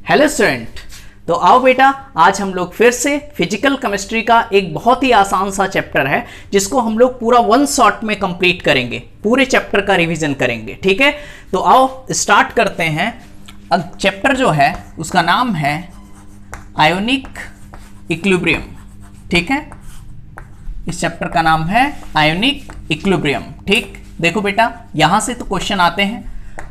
Hello student, तो आओ बेटा, आज हम लोग फिर से फिजिकल केमिस्ट्री का एक बहुत ही आसान सा चैप्टर है जिसको हम लोग पूरा वन शॉट में कंप्लीट करेंगे, पूरे चैप्टर का रिवीजन करेंगे। ठीक है, तो आओ स्टार्ट करते हैं। अब चैप्टर जो है उसका नाम है आयोनिक इक्विलिब्रियम। ठीक है, इस चैप्टर का नाम है आयोनिक इक्विलिब्रियम। ठीक, देखो बेटा, यहां से तो क्वेश्चन आते हैं,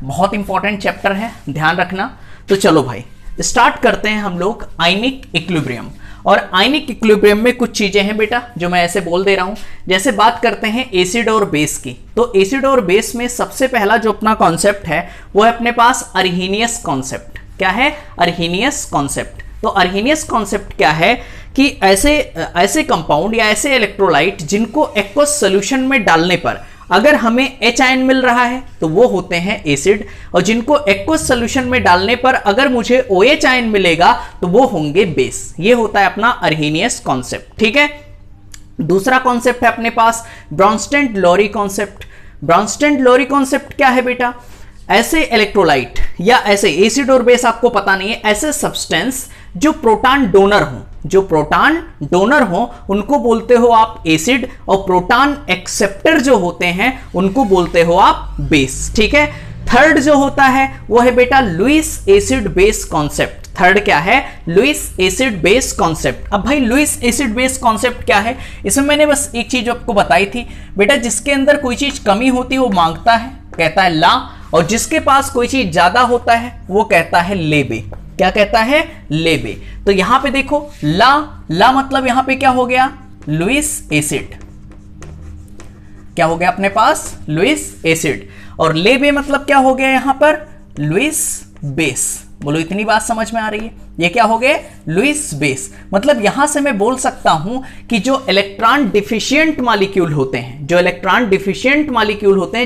बहुत इंपॉर्टेंट चैप्टर है, ध्यान रखना। तो चलो भाई स्टार्ट करते हैं हम लोग आयनिक इक्विलिब्रियम। और आयनिक इक्विलिब्रियम में कुछ चीजें हैं बेटा जो मैं ऐसे बोल दे रहा हूं। जैसे बात करते हैं एसिड और बेस की, तो एसिड और बेस में सबसे पहला जो अपना कॉन्सेप्ट है वो है अपने पास अर्हीनियस कॉन्सेप्ट। क्या है? अर्हीनियस कॉन्सेप्ट। तो अर्हीनियस कॉन्सेप्ट क्या है कि ऐसे कंपाउंड या ऐसे इलेक्ट्रोलाइट जिनको एक्वस सोल्यूशन में डालने पर अगर हमें H आयन मिल रहा है तो वो होते हैं एसिड, और जिनको एक्वस सोल्यूशन में डालने पर अगर मुझे OH आयन मिलेगा तो वो होंगे बेस। ये होता है अपना अर्हीनियस कॉन्सेप्ट। ठीक है, दूसरा कॉन्सेप्ट है अपने पास ब्रॉन्स्टेड-लॉरी कॉन्सेप्ट। ब्रॉन्स्टेड-लॉरी कॉन्सेप्ट क्या है बेटा? ऐसे इलेक्ट्रोलाइट या ऐसे एसिड और बेस, आपको पता नहीं है, ऐसे सब्सटेंस जो प्रोटॉन डोनर हो उनको बोलते हो आप एसिड, और प्रोटॉन एक्सेप्टर जो होते हैं उनको बोलते हो आप बेस। ठीक है, थर्ड जो होता है वो है बेटा Lewis acid base concept. Third क्या है? Lewis acid base concept. अब भाई लुईस एसिड बेस कॉन्सेप्ट क्या है? इसमें मैंने बस एक चीज आपको बताई थी बेटा, जिसके अंदर कोई चीज कमी होती है वो मांगता है, कहता है ला, और जिसके पास कोई चीज ज्यादा होता है वो कहता है लेबे। क्या कहता है? लेबे। तो यहां पे देखो, ला मतलब यहां पे क्या हो गया? Lewis acid. क्या हो गया अपने पास? Lewis acid. और लेबे मतलब क्या हो गया यहां पर? Lewis base. बोलो, इतनी बात समझ में आ रही है? ये क्या हो गए? Lewis base. मतलब यहां से मैं बोल सकता हूं कि जो इलेक्ट्रॉन डिफिशिएंट मॉलिक्यूल होते हैं,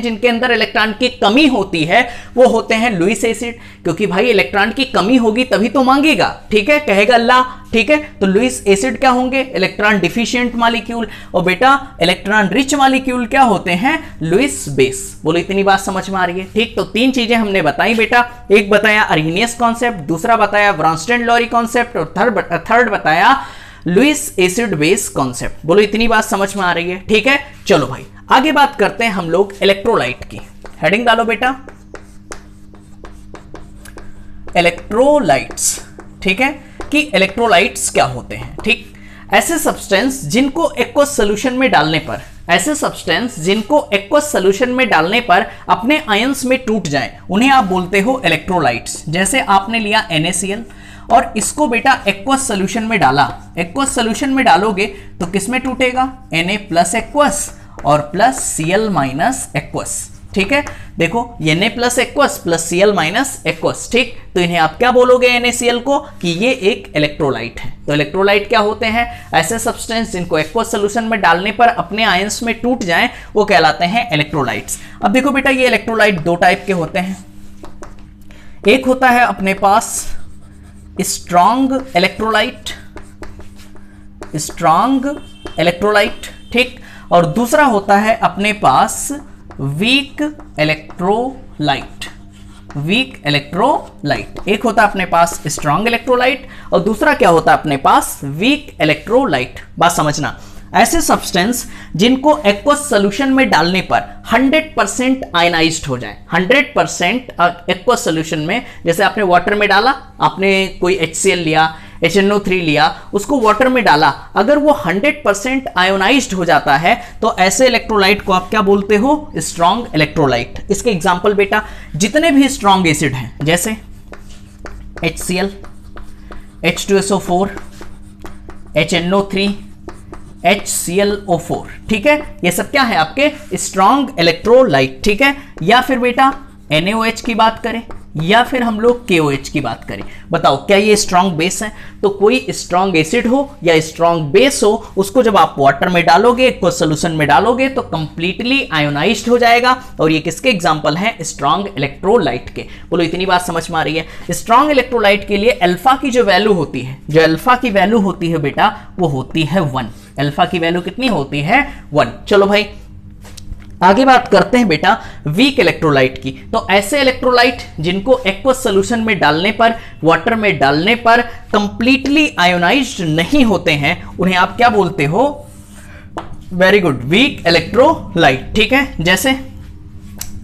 जिनके अंदर इलेक्ट्रॉन की कमी होती है, वो होते हैं लुईस एसिड। क्योंकि भाई इलेक्ट्रॉन की कमी होगी तभी तो मांगेगा। ठीक है, कहेगा ला। ठीक है, तो लुईस एसिड क्या होंगे? Electron deficient molecule. और बेटा इलेक्ट्रॉन रिच मॉलिक्यूल क्या होते हैं? Lewis base. बोलो, इतनी बात समझ में आ रही है? ठीक, तो तीन चीजें हमने बताई बेटा। एक बताया अर्हीनियस कॉन्सेप्ट, दूसरा बताया ब्रॉन्स्टेड-लॉरी कॉन्सेप्ट, और थर्ड बताया लुईस एसिड बेस कॉन्सेप्ट। बोलो, इतनी बात समझ में आ रही है? ठीक है, चलो भाई आगे बात करते हैं हम लोग इलेक्ट्रोलाइट की। हेडिंग डालो बेटा, इलेक्ट्रोलाइट्स। ठीक है, कि इलेक्ट्रोलाइट्स क्या होते हैं। ठीक, ऐसे सब्सटेंस जिनको एक्वस सोल्यूशन में डालने पर अपने आयंस में टूट जाएं, उन्हें आप बोलते हो इलेक्ट्रोलाइट्स। जैसे आपने लिया NaCl और इसको बेटा एक्वस सोल्यूशन में डाला। एक्वस सोल्यूशन में डालोगे तो किस में टूटेगा? Na प्लस एक्वस और प्लस Cl माइनस एक्वस। ठीक है, देखो Na plus aqueous plus Cl minus aqueous. ठीक, तो इन्हें आप क्या बोलोगे NaCl को? कि ये एक इलेक्ट्रोलाइट है। तो इलेक्ट्रोलाइट क्या होते हैं? ऐसे सब्सटेंस जिनको एक्वस सोल्यूशन में डालने पर अपने आयंस में टूट जाएं, वो कहलाते हैं इलेक्ट्रोलाइट्स। अब देखो बेटा, ये इलेक्ट्रोलाइट दो टाइप के होते हैं। एक होता है अपने पास स्ट्रॉन्ग इलेक्ट्रोलाइट। ठीक, और दूसरा होता है अपने पास वीक इलेक्ट्रोलाइट। एक होता है अपने पास स्ट्रॉन्ग इलेक्ट्रोलाइट और दूसरा क्या होता है अपने पास? Weak electrolyte. बात समझना, ऐसे सब्सटेंस जिनको एक्वस सोल्यूशन में डालने पर 100% आयनाइज्ड हो जाए। 100% एक्वस सोल्यूशन में, जैसे आपने वाटर में डाला, आपने कोई HCl लिया, HNO3 लिया, उसको वाटर में डाला, अगर वो 100% आयोनाइज्ड हो जाता है तो ऐसे इलेक्ट्रोलाइट को आप क्या बोलते हो? Strong electrolyte. इसके एग्जांपल बेटा, जितने भी स्ट्रॉन्ग एसिड हैं जैसे HCl, H2SO4, HNO3, HClO4। ठीक है, ये सब क्या है? आपके स्ट्रॉन्ग इलेक्ट्रोलाइट। ठीक है, या फिर बेटा NaOH की बात करें या फिर हम लोग KOH की बात करें, बताओ क्या ये स्ट्रॉन्ग बेस है? तो कोई स्ट्रॉन्ग एसिड हो या स्ट्रॉन्ग बेस हो, उसको जब आप वाटर में डालोगे, कोई सोल्यूशन में डालोगे, तो कंप्लीटली आयोनाइज्ड हो जाएगा। और ये किसके एग्जांपल हैं? स्ट्रॉन्ग इलेक्ट्रोलाइट के। बोलो, इतनी बात समझ में आ रही है? स्ट्रॉन्ग इलेक्ट्रोलाइट के लिए अल्फा की जो वैल्यू होती है, बेटा वो होती है 1। अल्फा की वैल्यू कितनी होती है? 1। चलो भाई आगे बात करते हैं बेटा वीक इलेक्ट्रोलाइट की। तो ऐसे इलेक्ट्रोलाइट जिनको एक्वस सोल्यूशन में डालने पर, वाटर में डालने पर कंप्लीटली आयोनाइज्ड नहीं होते हैं, उन्हें आप क्या बोलते हो? Very good, week electrolyte. ठीक है, जैसे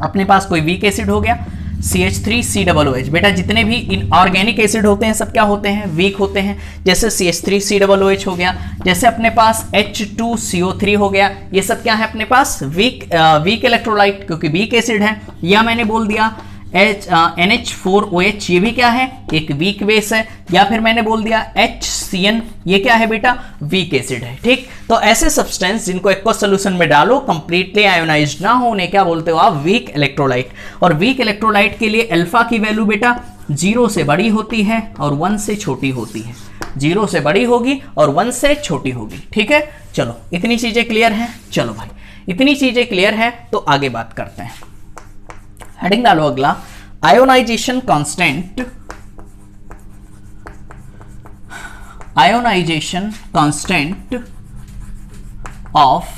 अपने पास कोई वीक एसिड हो गया CH3COOH। बेटा जितने भी इनऑर्गेनिक एसिड होते हैं सब क्या होते हैं? वीक होते हैं। जैसे CH3COOH हो गया, जैसे अपने पास H2CO3 हो गया, ये सब क्या है अपने पास? वीक इलेक्ट्रोलाइट, क्योंकि वीक एसिड है। या मैंने बोल दिया NH4OH, ये भी क्या है? एक वीक बेस है। या फिर मैंने बोल दिया HCN, ये क्या है बेटा? वीक एसिड है। ठीक, तो ऐसे सब्सटेंस जिनको एक्वस सोल्यूशन में डालो कंप्लीटली आयोनाइज्ड ना हो, उन्हें क्या बोलते हो आप? Weak electrolyte. और वीक इलेक्ट्रोलाइट के लिए अल्फा की वैल्यू बेटा 0 से बड़ी होती है और 1 से छोटी होती है। 0 से बड़ी होगी और 1 से छोटी होगी। ठीक है, चलो इतनी चीजें क्लियर हैं। चलो भाई इतनी चीजें क्लियर है तो आगे बात करते हैं। हेडिंग डालो अगला, ionization constant, ionization constant of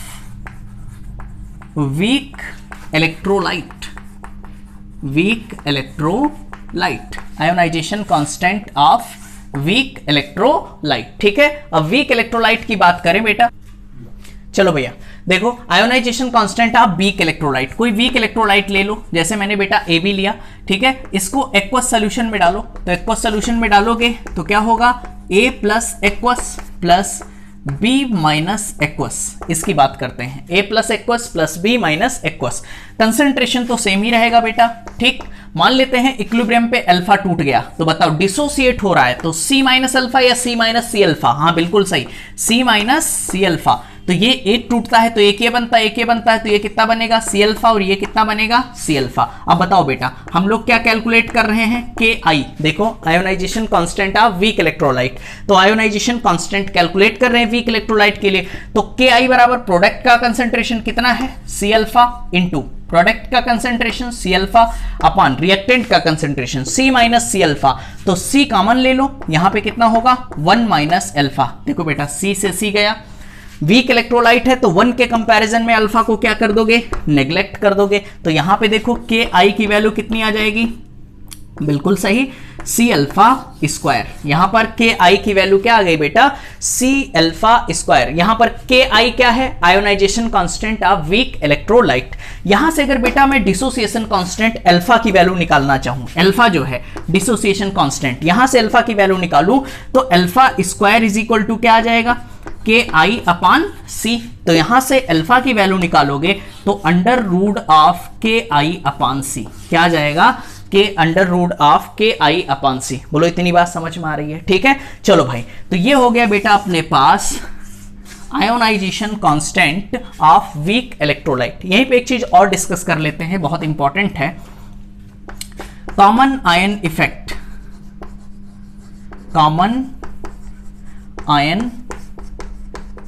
weak electrolyte, weak electrolyte, ionization constant of weak electrolyte. ठीक है, अब वीक इलेक्ट्रोलाइट की बात करें बेटा, चलो भैया देखो ionization constant of weak electrolyte, कोई वीक इलेक्ट्रोलाइट ले लो, जैसे मैंने बेटा AB लिया। ठीक है, इसको एक्वस सोल्यूशन में डालो, तो एक्वस सोल्यूशन में डालोगे तो क्या होगा? A plus aqueous plus B minus aqueous, इसकी बात करते हैं। A plus aqueous plus B minus aqueous, concentration तो सेम ही रहेगा बेटा। ठीक, मान लेते हैं इक्विलिब्रियम पे अल्फा टूट गया, तो बताओ डिसोसिएट हो रहा है तो C माइनस अल्फा या C माइनस C अल्फा? हाँ बिल्कुल सही, C माइनस C अल्फा। तो ये एक टूटता है तो एक ये बनता है, एक ये बनता है तो ये कितना बनेगा? C अल्फा, और ये कितना बनेगा? C alpha. अब बताओ बेटा हम लोग क्या कैलकुलेट कर रहे हैं? KI। देखो ionization constant of weak electrolyte, तो आयोनाइजेशन कांस्टेंट कैलकुलेट कर रहे हैं वीक इलेक्ट्रोलाइट के लिए। तो KI बराबर प्रोडक्ट का कंसेंट्रेशन कितना है? C अल्फा इंटू प्रोडक्ट का concentration C alpha upon reactant का concentration C minus C alpha. तो C कॉमन ले लो, यहां पे कितना होगा? 1 माइनस अल्फा। देखो बेटा C से C गया, वीक इलेक्ट्रोलाइट है तो 1 के कंपैरिजन में अल्फा को क्या कर दोगे? नेग्लेक्ट कर दोगे। तो यहां पे देखो KI की वैल्यू कितनी आ जाएगी? बिल्कुल सही, C अल्फा स्क्वायर। यहां पर KI की वैल्यू क्या आ गई बेटा? C alpha square. यहां पर KI क्या है? Ionization constant of weak electrolyte. यहां से अगर बेटा मैं डिसोसिएशन कांस्टेंट अल्फा की वैल्यू निकालना चाहूं, अल्फा जो है डिसोसिएशन कांस्टेंट, यहां से अल्फा की वैल्यू निकालूं तो alpha square is equal to क्या आ जाएगा? KI upon C। तो यहां से अल्फा की वैल्यू निकालोगे तो under root of KI upon C क्या आ जाएगा? के under root of KI upon C। बोलो इतनी बात समझ में आ रही है? ठीक है, चलो भाई तो ये हो गया बेटा अपने पास ionization constant of weak electrolyte. यहीं पे एक चीज और डिस्कस कर लेते हैं, बहुत इंपॉर्टेंट है, common ion effect. Common ion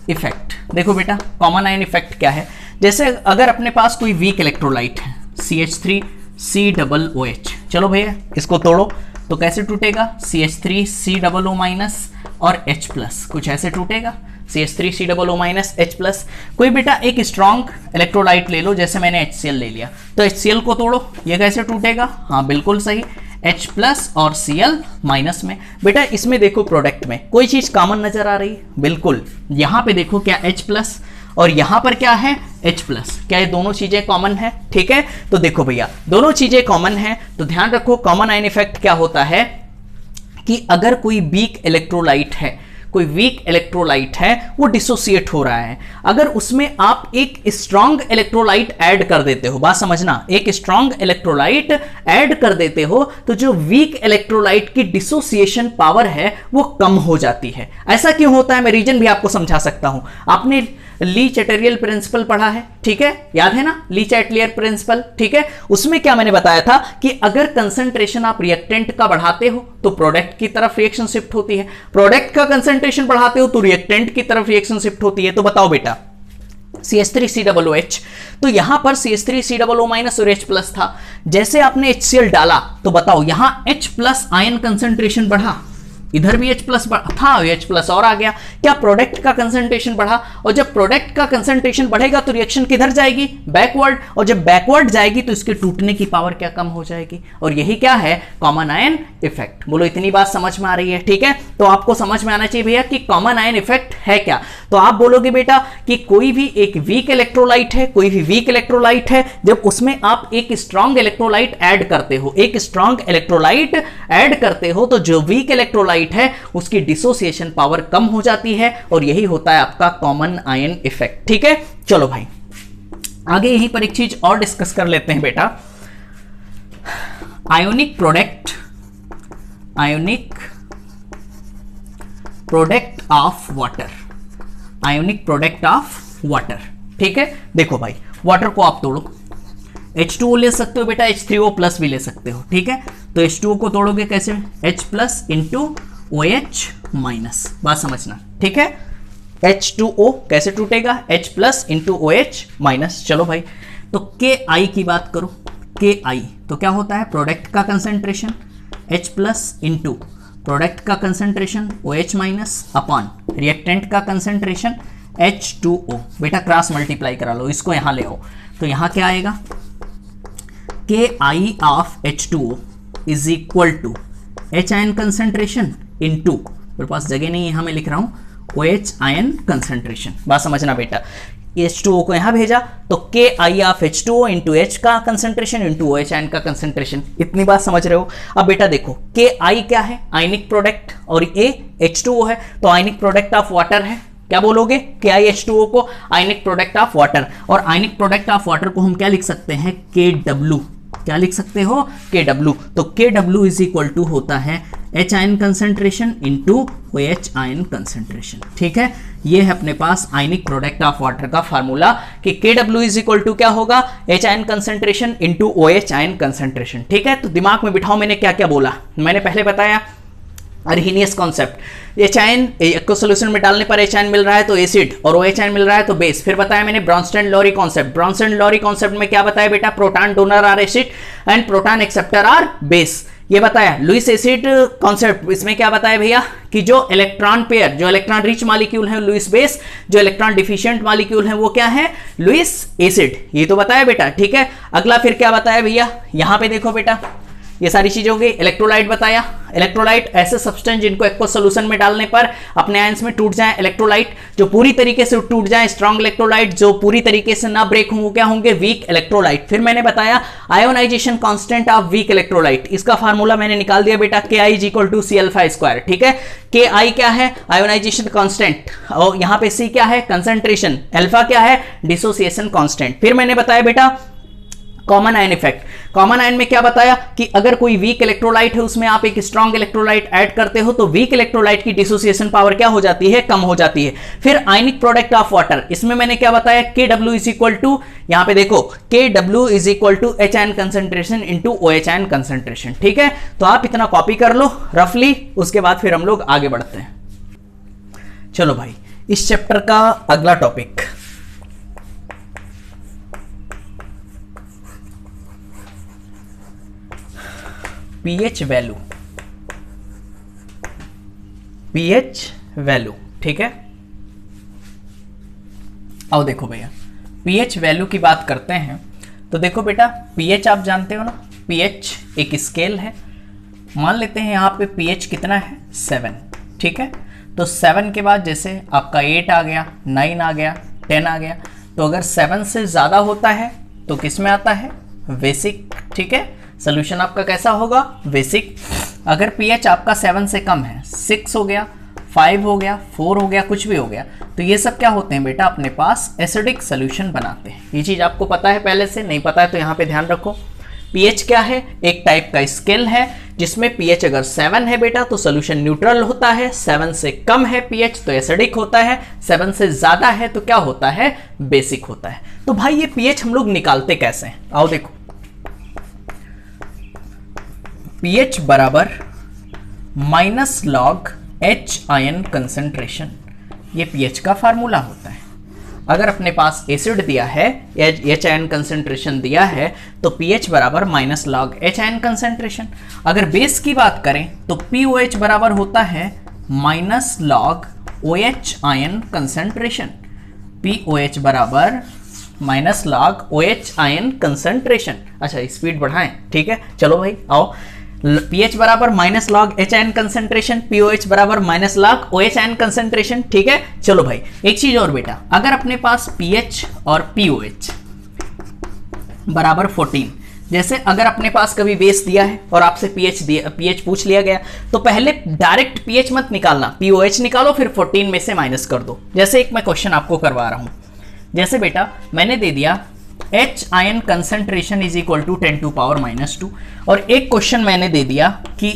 effect, देखो बेटा कॉमन आयन इफेक्ट क्या है? जैसे अगर अपने पास कोई वीक इलेक्ट्रोलाइट है CH3COOH, चलो भैया इसको तोड़ो तो कैसे टूटेगा? CH3COO माइनस और H प्लस, कुछ ऐसे टूटेगा CH3COO माइनस H प्लस। कोई बेटा एक स्ट्रॉन्ग इलेक्ट्रोलाइट ले लो, जैसे मैंने HCl ले लिया, तो HCl को तोड़ो, ये कैसे टूटेगा? हाँ बिल्कुल सही, H प्लस और Cl माइनस में। बेटा इसमें देखो प्रोडक्ट में कोई चीज कॉमन नजर आ रही है? बिल्कुल, यहां पे देखो क्या H प्लस और यहां पर क्या है? H plus. क्या ये दोनों चीजें कॉमन है? ठीक है, तो देखो भैया दोनों चीजें कॉमन है तो ध्यान रखो कॉमन आयन इफेक्ट क्या होता है कि अगर कोई वीक इलेक्ट्रोलाइट है, कोई वीक इलेक्ट्रोलाइट है वो डिसोसिएट हो रहा है, अगर उसमें आप एक स्ट्रॉन्ग इलेक्ट्रोलाइट ऐड कर देते हो, बात समझना, एक स्ट्रॉन्ग इलेक्ट्रोलाइट ऐड कर देते हो तो जो वीक इलेक्ट्रोलाइट की डिसोसिएशन पावर है वो कम हो जाती है। ऐसा क्यों होता है मैं रीजन भी आपको समझा सकता हूं। आपने ली चैटेरियल प्रिंसिपल पढ़ा है, ठीक है, याद है ना ली चैटेरियल प्रिंसिपल? ठीक है, उसमें क्या मैंने बताया था कि अगर कंसंट्रेशन आप रिएक्टेंट का बढ़ाते हो तो प्रोडक्ट की तरफ रिएक्शन शिफ्ट होती है, प्रोडक्ट का कंसंट्रेशन बढ़ाते हो तो रिएक्टेंट की तरफ रिएक्शन शिफ्ट होती है। तो बताओ बेटा CH3COOH, तो यहां पर CH3COO माइनस और H प्लस था, जैसे आपने HCl डाला तो बताओ यहां H प्लस आयन कंसंट्रेशन बढ़ा, इधर भी H प्लस था, H प्लस और आ गया, क्या प्रोडक्ट का कंसंट्रेशन बढ़ा, और जब प्रोडक्ट का कंसंट्रेशन बढ़ेगा तो रिएक्शन किधर जाएगी, बैकवर्ड, और जब बैकवर्ड जाएगी तो इसके टूटने की पावर क्या कम हो जाएगी, और यही क्या है, कॉमन आयन इफेक्ट। बोलो इतनी बात समझ में आ रही है, ठीक है। तो आपको समझ में आना चाहिए भैया कि कॉमन आयन इफेक्ट है क्या। तो आप बोलोगे बेटा कि कोई भी एक वीक इलेक्ट्रोलाइट है, कोई भी वीक इलेक्ट्रोलाइट है, जब उसमें आप एक स्ट्रॉन्ग इलेक्ट्रोलाइट ऐड करते हो, एक स्ट्रॉन्ग इलेक्ट्रोलाइट ऐड करते हो, तो जो वीक इलेक्ट्रोलाइट है उसकी डिसोसिएशन पावर कम हो जाती है, और यही होता है आपका कॉमन आयन इफेक्ट, ठीक है। चलो भाई आगे यहीं पर एक चीज और डिस्कस कर लेते हैं बेटा, ionic product of water, ionic product of water, ठीक है। देखो भाई वाटर को आप तोड़ो, H2O ले सकते हो बेटा, H3O प्लस भी ले सकते हो, ठीक है। तो H2O को तोड़ोगे कैसे, H plus into OH minus, बात समझना, ठीक है। H2O कैसे टूटेगा, H plus into OH minus. चलो भाई तो KI की बात करो, KI तो क्या होता है, प्रोडक्ट का concentration H plus into product का concentration OH minus upon reactant का कंसेंट्रेशन H2O। बेटा क्रॉस मल्टीप्लाई करा लो, इसको यहां ले आओ, तो यहां क्या आएगा, KI of H2O is equal to H ion concentration into, मेरे पास जगह नहीं है यहां मैं लिख रहा हूं, OH आयन कंसेंट्रेशन। बात समझना बेटा, H2O को यहां भेजा तो KI of H2O into H का कंसेंट्रेशन इंटू OH आयन का कंसेंट्रेशन, इतनी बात समझ रहे हो। अब बेटा देखो KI क्या है, आयनिक प्रोडक्ट, और ये H2O है तो आयनिक प्रोडक्ट ऑफ वाटर है। क्या बोलोगे, KiH2O को आयनिक प्रोडक्ट ऑफ वाटर, और आयनिक प्रोडक्ट ऑफ वाटर को हम क्या लिख सकते हैं, KW। क्या लिख सकते हो, KW। तो KW इज इक्वल टू होता है H ion concentration into OH ion concentration, ठीक है। ये है अपने पास आयनिक प्रोडक्ट ऑफ वाटर का फार्मूला कि KW इज इक्वल टू क्या होगा, H ion concentration into OH ion concentration, ठीक है। तो दिमाग में बिठाओ मैंने क्या क्या बोला, मैंने पहले बताया अर्हीनियस कॉन्सेप्ट, एच आयन को सोल्यूशन में डालने पर एच आयन मिल रहा है तो एसिड, और ओ एच आयन मिल रहा है तो बेस। फिर बताया मैंने Bronsted Lowry concept, Bronsted Lowry concept में क्या बताया बेटा, proton donor are acid and proton acceptor are base, ये बताया। लुईस एसिड कॉन्सेप्ट, इसमें क्या बताया भैया कि जो इलेक्ट्रॉन पेयर, जो इलेक्ट्रॉन रिच मॉलिक्यूल है लुईस बेस, जो इलेक्ट्रॉन डिफिशिएंट मॉलिक्यूल है वो क्या है, लुईस एसिड, ये तो बताया बेटा, ठीक है। अगला फिर क्या बताया भैया, यहां पे देखो बेटा, ये सारी चीजें हो गई। इलेक्ट्रोलाइट बताया, इलेक्ट्रोलाइट ऐसे सब्सटेंस जिनको एक्वस सॉल्यूशन में डालने पर अपने आयंस में टूट जाए, इलेक्ट्रोलाइट जो पूरी तरीके से टूट जाए, स्ट्रॉन्ग इलेक्ट्रोलाइट जो पूरी तरीके से ना ब्रेक होंगे क्या होंगे, वीक इलेक्ट्रोलाइट। फिर मैंने बताया ionization constant of weak electrolyte, इसका फार्मूला मैंने निकाल दिया बेटा, Ki is equal to C alpha square, ठीक है। Ki क्या है, आयोनाइजेशन कांस्टेंट, और यहां पे C क्या है, कंसंट्रेशन, अल्फा क्या है, डिसोसिएशन कांस्टेंट। फिर मैंने बताया बेटा common ion effect, common ion में क्या बताया कि अगर कोई वीक इलेक्ट्रोलाइट है उसमें आप एक स्ट्रॉन्ग इलेक्ट्रोलाइट ऐड करते हो तो वीक इलेक्ट्रोलाइट की डिसोसिएशन पावर क्या हो जाती है, कम हो जाती है। फिर आयनिक प्रोडक्ट ऑफ वाटर, इसमें मैंने क्या बताया, KW इज इक्वल टू, यहां पे देखो KW is equal to H ion concentration into OH ion concentration, ठीक है। तो आप इतना कॉपी कर लो रफली, उसके बाद फिर हम लोग आगे बढ़ते हैं। चलो भाई इस चैप्टर का अगला topic pH value, pH value, ठीक है। आओ देखो भैया पीएच वैल्यू की बात करते हैं तो देखो बेटा पीएच आप जानते हो ना, पीएच एक स्केल है। मान लेते हैं यहाँ पे पीएच कितना है, 7, ठीक है। तो 7 के बाद जैसे आपका 8 आ गया, 9 आ गया, 10 आ गया, तो अगर 7 से ज़्यादा होता है तो किस में आता है, बेसिक, ठीक है। सोल्यूशन आपका कैसा होगा, बेसिक। अगर पीएच आपका 7 से कम है, 6 हो गया, 5 हो गया, 4 हो गया, कुछ भी हो गया, तो ये सब क्या होते हैं बेटा, अपने पास एसिडिक सोल्यूशन बनाते हैं। ये चीज़ आपको पता है पहले से, नहीं पता है तो यहाँ पे ध्यान रखो। पीएच क्या है, एक टाइप का स्केल है जिसमें पीएच अगर 7 है बेटा तो सोल्यूशन न्यूट्रल होता है, 7 से कम है पीएच तो एसिडिक होता है, 7 से ज़्यादा है तो क्या होता है, बेसिक होता है। तो भाई ये पीएच हम लोग निकालते कैसे हैं, आओ देखो। pH बराबर minus log H ion concentration, ये pH का फार्मूला होता है। अगर अपने पास एसिड दिया है, एच आयन कंसेंट्रेशन दिया है, तो पीएच बराबर minus log H ion concentration. अगर बेस की बात करें तो पीओएच बराबर होता है minus log OH ion concentration. POH बराबर minus log OH ion concentration. अच्छा स्पीड बढ़ाएं, ठीक है, चलो भाई आओ। पीएच बराबर minus log H ion concentration, pOH बराबर minus log OH ion concentration, ठीक है। चलो भाई एक चीज और बेटा, अगर अपने पास पीएच और पीओएच बराबर 14, जैसे अगर अपने पास कभी बेस दिया है और आपसे पीएच पूछ लिया गया, तो पहले डायरेक्ट पीएच मत निकालना, पीओएच निकालो, फिर 14 में से माइनस कर दो। जैसे एक मैं क्वेश्चन आपको करवा रहा हूं, जैसे बेटा मैंने दे दिया H ion concentration is equal to 10 to power -2, और एक क्वेश्चन मैंने दे दिया कि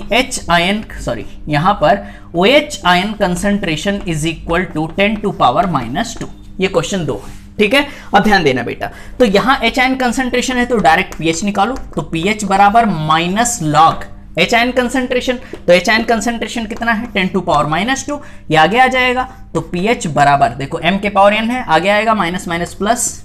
यहां पर OH ion concentration is equal to 10 to power -2। ये क्वेश्चन 2 है, ठीक है। अब ध्यान देना बेटा, तो यहां H आयन कंसेंट्रेशन है तो डायरेक्ट पीएच निकालो, तो पीएच बराबर minus log H ion concentration, तो एच आयन कंसेंट्रेशन कितना है 10 टू पावर -2, ये आगे आ जाएगा। तो पीएच बराबर देखो m के पावर n है, आगे आएगा माइनस माइनस प्लस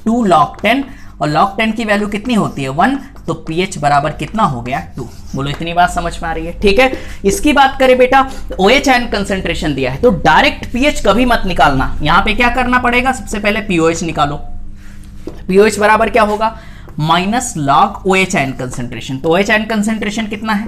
2 log 10, और log 10 की वैल्यू कितनी होती है 1, तो pH बराबर कितना हो गया 2। बोलो इतनी बात समझ में आ रही है, ठीक है। इसकी बात करें बेटा, OH आयन कंसेंट्रेशन दिया है तो डायरेक्ट pH कभी मत निकालना, यहां पे क्या करना पड़ेगा, सबसे पहले POH निकालो। POH बराबर क्या होगा minus log OH ion concentration, तो OH आयन कंसेंट्रेशन कितना है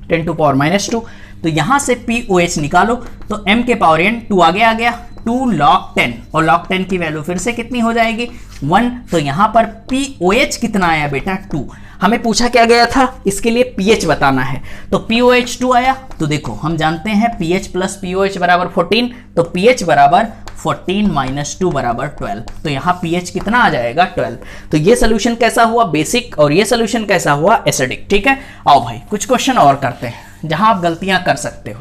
10 टू पावर -2, तो यहां से POH निकालो, तो m के पावर n 2 आगे आ गया 2 log 10, और log 10 की वैल्यू फिर से कितनी हो जाएगी 1, तो यहां पर POH कितना आया बेटा 2। हमें पूछा क्या गया था, इसके लिए pH बताना है, तो POH 2 आया। तो देखो हम जानते हैं pH प्लस POH बराबर 14, तो pH बराबर 14 माइनस 2 बराबर 12, तो यहां pH कितना आ जाएगा 12। तो ये सोल्यूशन कैसा हुआ बेसिक, और ये सोल्यूशन कैसा हुआ एसिडिक, ठीक है। आओ भाई कुछ क्वेश्चन और करते हैं जहां आप गलतियां कर सकते हो।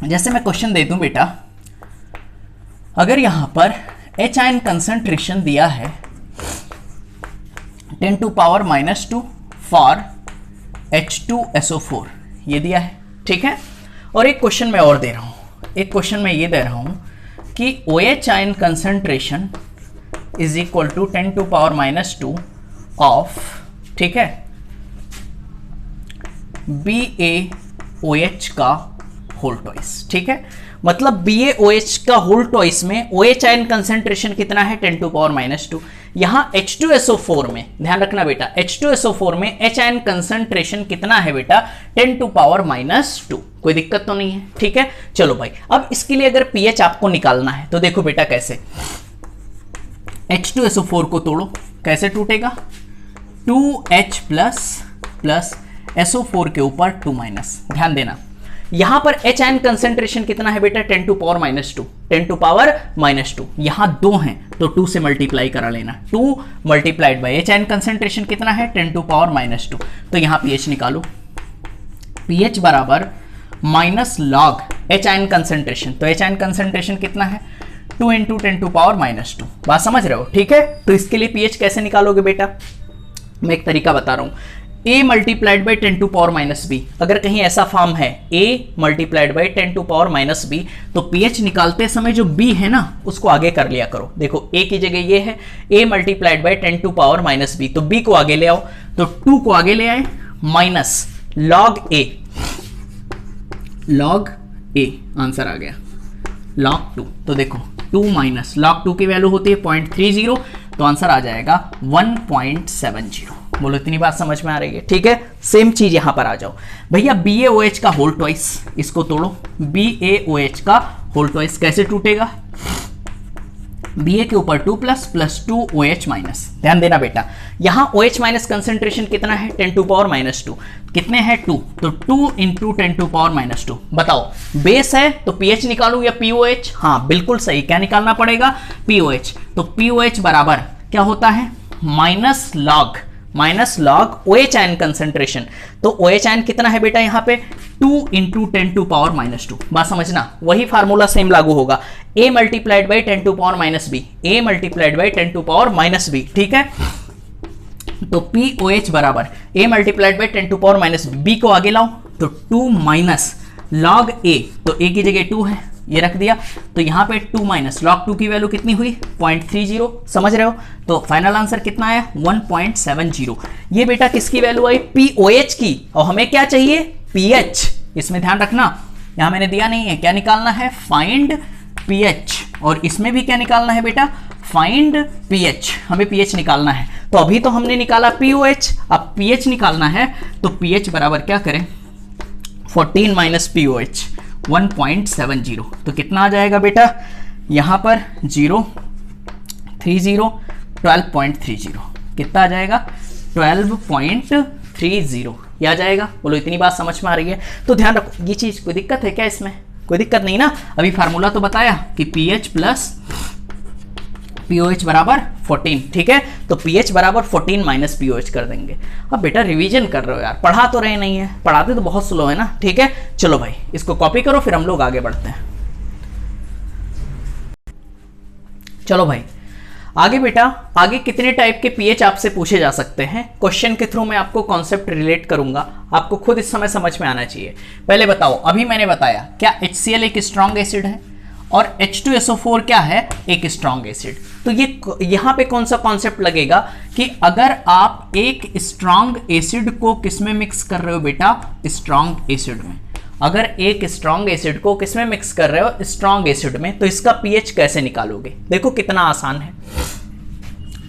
जैसे मैं क्वेश्चन दे दूं बेटा, अगर यहां पर H आयन कंसेंट्रेशन दिया है 10 टू पावर -2 फॉर H2SO4, ये दिया है, ठीक है। और एक क्वेश्चन मैं और दे रहा हूं, एक क्वेश्चन मैं ये दे रहा हूं कि OH ion concentration is equal to 10 to power -2 of, ठीक है, BaOH का होल ट्वाइस, ठीक है। मतलब BaOH का होल ट्वाइस में OH आयन कंसेंट्रेशन कितना है 10 टू पावर -2। यहां H2SO4 में ध्यान रखना बेटा, H2SO4 में H आयन कंसेंट्रेशन कितना है बेटा 10 टू पावर -2। कोई दिक्कत तो नहीं है, ठीक है। चलो भाई अब इसके लिए अगर pH आपको निकालना है तो देखो बेटा कैसे, H2SO4 को तोड़ो, कैसे टूटेगा 2H प्लस SO4 के ऊपर 2 माइनस। ध्यान देना यहां पर H आयन कंसेंट्रेशन कितना है बेटा 10 टू पावर -2, 10 टू पावर -2, यहां 2 हैं तो 2 से मल्टीप्लाई करा लेना, 2 multiplied by H ion concentration कितना है 10 टू पावर -2, तो यहां pH निकालो, pH बराबर minus log H ion concentration, तो H आयन कंसेंट्रेशन कितना है 2 इंटू 10 टू पावर -2। बात समझ रहे हो, ठीक है। तो इसके लिए pH कैसे निकालोगे बेटा, मैं एक तरीका बता रहा हूं, a multiplied by 10 to power -b, अगर कहीं ऐसा फॉर्म है a multiplied by 10 to power -b, तो pH निकालते समय जो b है ना उसको आगे कर लिया करो। देखो a की जगह ये है a multiplied by 10 to power -b, तो b को आगे ले आओ, तो 2 को आगे ले आए माइनस log a, आंसर आ गया log 2। तो देखो 2 माइनस log 2 की वैल्यू होती है 0.30, तो आंसर आ जाएगा 1.70। बोलो इतनी बात समझ में आ रही है, ठीक है। सेम चीज यहां पर आ जाओ भैया, BaOH का होल ट्वाइस, इसको तोड़ो, BaOH का होल ट्वाइस कैसे टूटेगा, Ba के ऊपर 2 प्लस 2 OH माइनस। ध्यान देना बेटा यहां OH माइनस कंसेंट्रेशन कितना है 10 टू पावर -2, कितने हैं 2, तो 2 इंटू 10 टू पावर -2। बताओ बेस है तो pH निकालू या POH, हाँ बिल्कुल सही, क्या निकालना पड़ेगा POH, तो POH बराबर क्या होता है minus log OH ion concentration, तो OH आयन कितना है बेटा यहाँ पे 2 इंटू 10 टू पावर -2। बात समझना, वही फार्मूला सेम लागू होगा, a multiplied by 10 to power -b, a multiplied by 10 to power -b, ठीक है। तो POH बराबर a multiplied by 10 to power -b को आगे लाओ, तो 2 माइनस लॉग a, तो a की जगह 2 है, ये रख दिया, तो यहाँ पे 2 माइनस log 2 की वैल्यू कितनी हुई 0.30, समझ रहे हो। तो फाइनल आंसर कितना आया 1.70। ये बेटा किसकी वैल्यू आई POH की, और हमें क्या चाहिए pH। इसमें ध्यान रखना, यहां मैंने दिया नहीं है, क्या निकालना है फाइंड pH, और इसमें भी क्या निकालना है बेटा फाइंड pH, हमें pH निकालना है। तो अभी तो हमने निकाला POH, अब pH निकालना है, तो pH बराबर क्या करें 14 माइनस POH 1.70, तो कितना आ जाएगा बेटा यहां पर 0.30 12.30, कितना आ जाएगा 12.30, ये आ जाएगा। बोलो इतनी बात समझ में आ रही है। तो ध्यान रखो ये चीज, कोई दिक्कत है क्या इसमें, कोई दिक्कत नहीं ना। अभी फार्मूला तो बताया कि pH प्लस POH बराबर 14, ठीक है। तो pH बराबर 14 माइनस POH कर देंगे। अब बेटा रिवीजन कर रहे हो यार, पढ़ा तो रहे नहीं है, पढ़ाते तो बहुत स्लो है ना, ठीक है। चलो भाई इसको कॉपी करो, फिर हम लोग आगे बढ़ते हैं। चलो भाई आगे बेटा, आगे कितने टाइप के pH आपसे पूछे जा सकते हैं, क्वेश्चन के थ्रू मैं आपको कॉन्सेप्ट रिलेट करूंगा, आपको खुद इस समय समझ में आना चाहिए। पहले बताओ, अभी मैंने बताया क्या HCl एक स्ट्रॉन्ग एसिड है और H2SO4 क्या है एक स्ट्रॉन्ग एसिड। तो ये यहां पे कौन सा कॉन्सेप्ट लगेगा कि अगर आप एक स्ट्रॉन्ग एसिड को किसमें मिक्स कर रहे हो बेटा स्ट्रॉन्ग एसिड में, अगर एक स्ट्रॉन्ग एसिड को किसमें मिक्स कर रहे हो स्ट्रॉन्ग एसिड में, तो इसका pH कैसे निकालोगे। देखो कितना आसान है,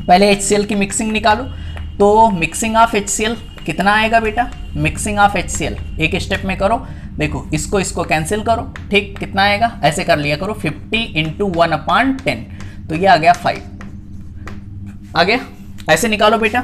पहले HCl की मिक्सिंग निकालो। तो मिक्सिंग ऑफ HCl कितना आएगा बेटा, मिक्सिंग ऑफ HCl एक स्टेप में करो, देखो इसको कैंसिल करो, ठीक कितना आएगा ऐसे कर लिया करो 50 इंटू 1/10, तो ये आ गया 5, आ गया। ऐसे निकालो बेटा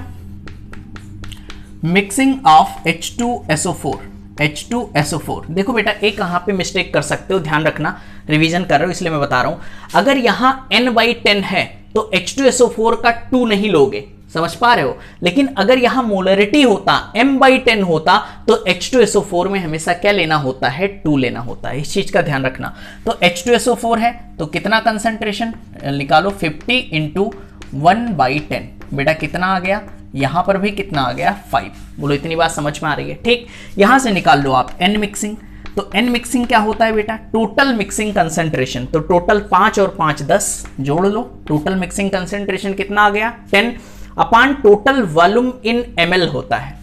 मिक्सिंग ऑफ H2SO4, देखो बेटा एक कहां पे मिस्टेक कर सकते हो, ध्यान रखना, रिवीजन कर रहे हो इसलिए मैं बता रहा हूं। अगर यहां n/10 है तो H2SO4 का 2 नहीं लोगे, समझ पा रहे हो। लेकिन अगर यहां मोलरिटी होता m/10 होता तो H2SO4 में हमेशा क्या लेना होता है 2 लेना होता है, इस चीज का ध्यान रखना। तो H2SO4 है तो कितना कंसंट्रेशन निकालो 50 इंटू 1/10, बेटा कितना आ गया, यहां पर भी कितना आ गया 5। बोलो इतनी बात समझ में आ रही है, ठीक। यहां से निकाल लो आप n मिक्सिंग, तो n मिक्सिंग क्या होता है बेटा टोटल मिक्सिंग कंसंट्रेशन, तो टोटल 5 और 5 10 जोड़ लो, टोटल मिक्सिंग कंसंट्रेशन कितना आ गया 10 upon total volume in ml होता है।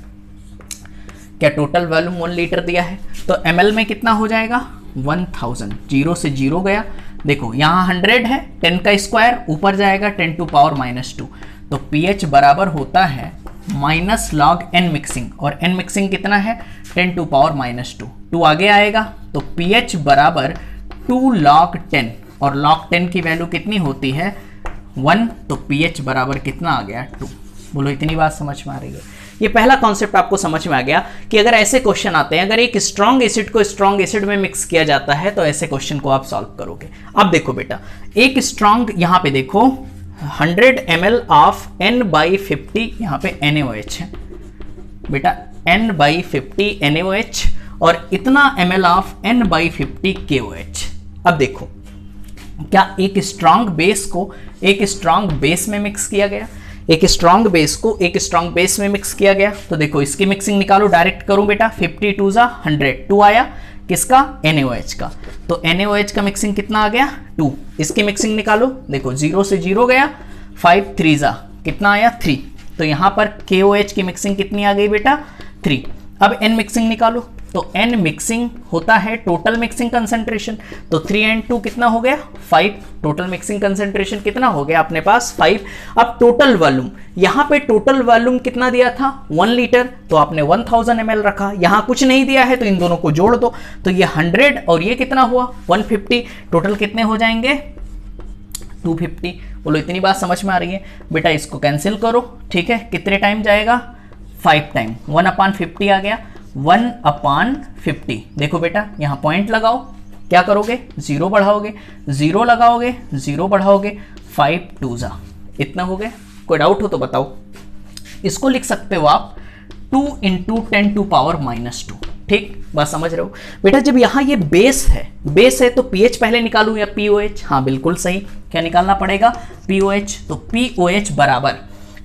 क्या टोटल वॉल्यूम 1 लीटर दिया है तो ml में कितना हो जाएगा 1000, 0 से 0 गया, देखो यहाँ 100 है 10 का स्क्वायर ऊपर जाएगा 10 टू पावर -2, तो pH बराबर होता है माइनस लॉग n मिक्सिंग, और n मिक्सिंग कितना है 10 टू पावर -2, 2 आगे आएगा, तो pH बराबर 2 log 10, और log 10 की वैल्यू कितनी होती है 1, तो pH बराबर कितना आ गया 2। बोलो इतनी बात समझ में आ रही है। ये पहला कॉन्सेप्ट आपको समझ में आ गया कि अगर ऐसे क्वेश्चन आते हैं, अगर एक स्ट्रॉन्ग एसिड को स्ट्रॉन्ग एसिड में मिक्स किया जाता है तो ऐसे क्वेश्चन को आप सॉल्व करोगे। अब देखो बेटा एक स्ट्रॉन्ग, यहां पे देखो 100 ml ऑफ n/50, यहां पे NaOH है बेटा n/50 NaOH, और इतना ml ऑफ n/50 KOH। अब देखो क्या एक स्ट्रॉन्ग बेस को एक स्ट्रॉन्ग बेस में मिक्स किया गया, एक स्ट्रॉन्ग बेस को एक स्ट्रॉन्ग बेस में मिक्स किया गया, तो देखो इसकी मिक्सिंग निकालो, डायरेक्ट करूं बेटा 50 2 100, 2 आया किसका NaOH का, तो NaOH का मिक्सिंग कितना आ गया 2, इसकी मिक्सिंग निकालो, देखो 0 से 0 गया 5 3 कितना आया 3, तो यहां पर KOH की मिक्सिंग कितनी आ गई बेटा 3। अब n मिक्सिंग निकालो, तो n मिक्सिंग होता है टोटल मिक्सिंग कंसंट्रेशन, तो 3 and 2 कितना हो गया 5, टोटल मिक्सिंग कंसंट्रेशन कितना हो गया अपने पास 5। अब टोटल वॉल्यूम, यहां पे टोटल वॉल्यूम कितना दिया था 1 लीटर, तो आपने 1000 ml रखा, यहां कुछ नहीं दिया है तो इन दोनों को जोड़ दो, तो ये 100 और ये कितना हुआ 150, टोटल कितने हो जाएंगे 250। बोलो इतनी बात समझ में आ रही है बेटा, इसको कैंसिल करो, ठीक है, कितने टाइम जाएगा 5 टाइम, 1/50 आ गया 1/50। देखो बेटा यहाँ पॉइंट लगाओ, क्या करोगे 0 बढ़ाओगे, 0 लगाओगे 0 बढ़ाओगे 5 2 इतना हो गया। कोई डाउट हो तो बताओ। इसको लिख सकते हो आप 2 इंटू 10 टू पावर -2, ठीक, बात समझ रहे हो बेटा। जब यहाँ ये बेस है तो pH पहले निकालूं या POH, हाँ बिल्कुल सही, क्या निकालना पड़ेगा POH, तो POH बराबर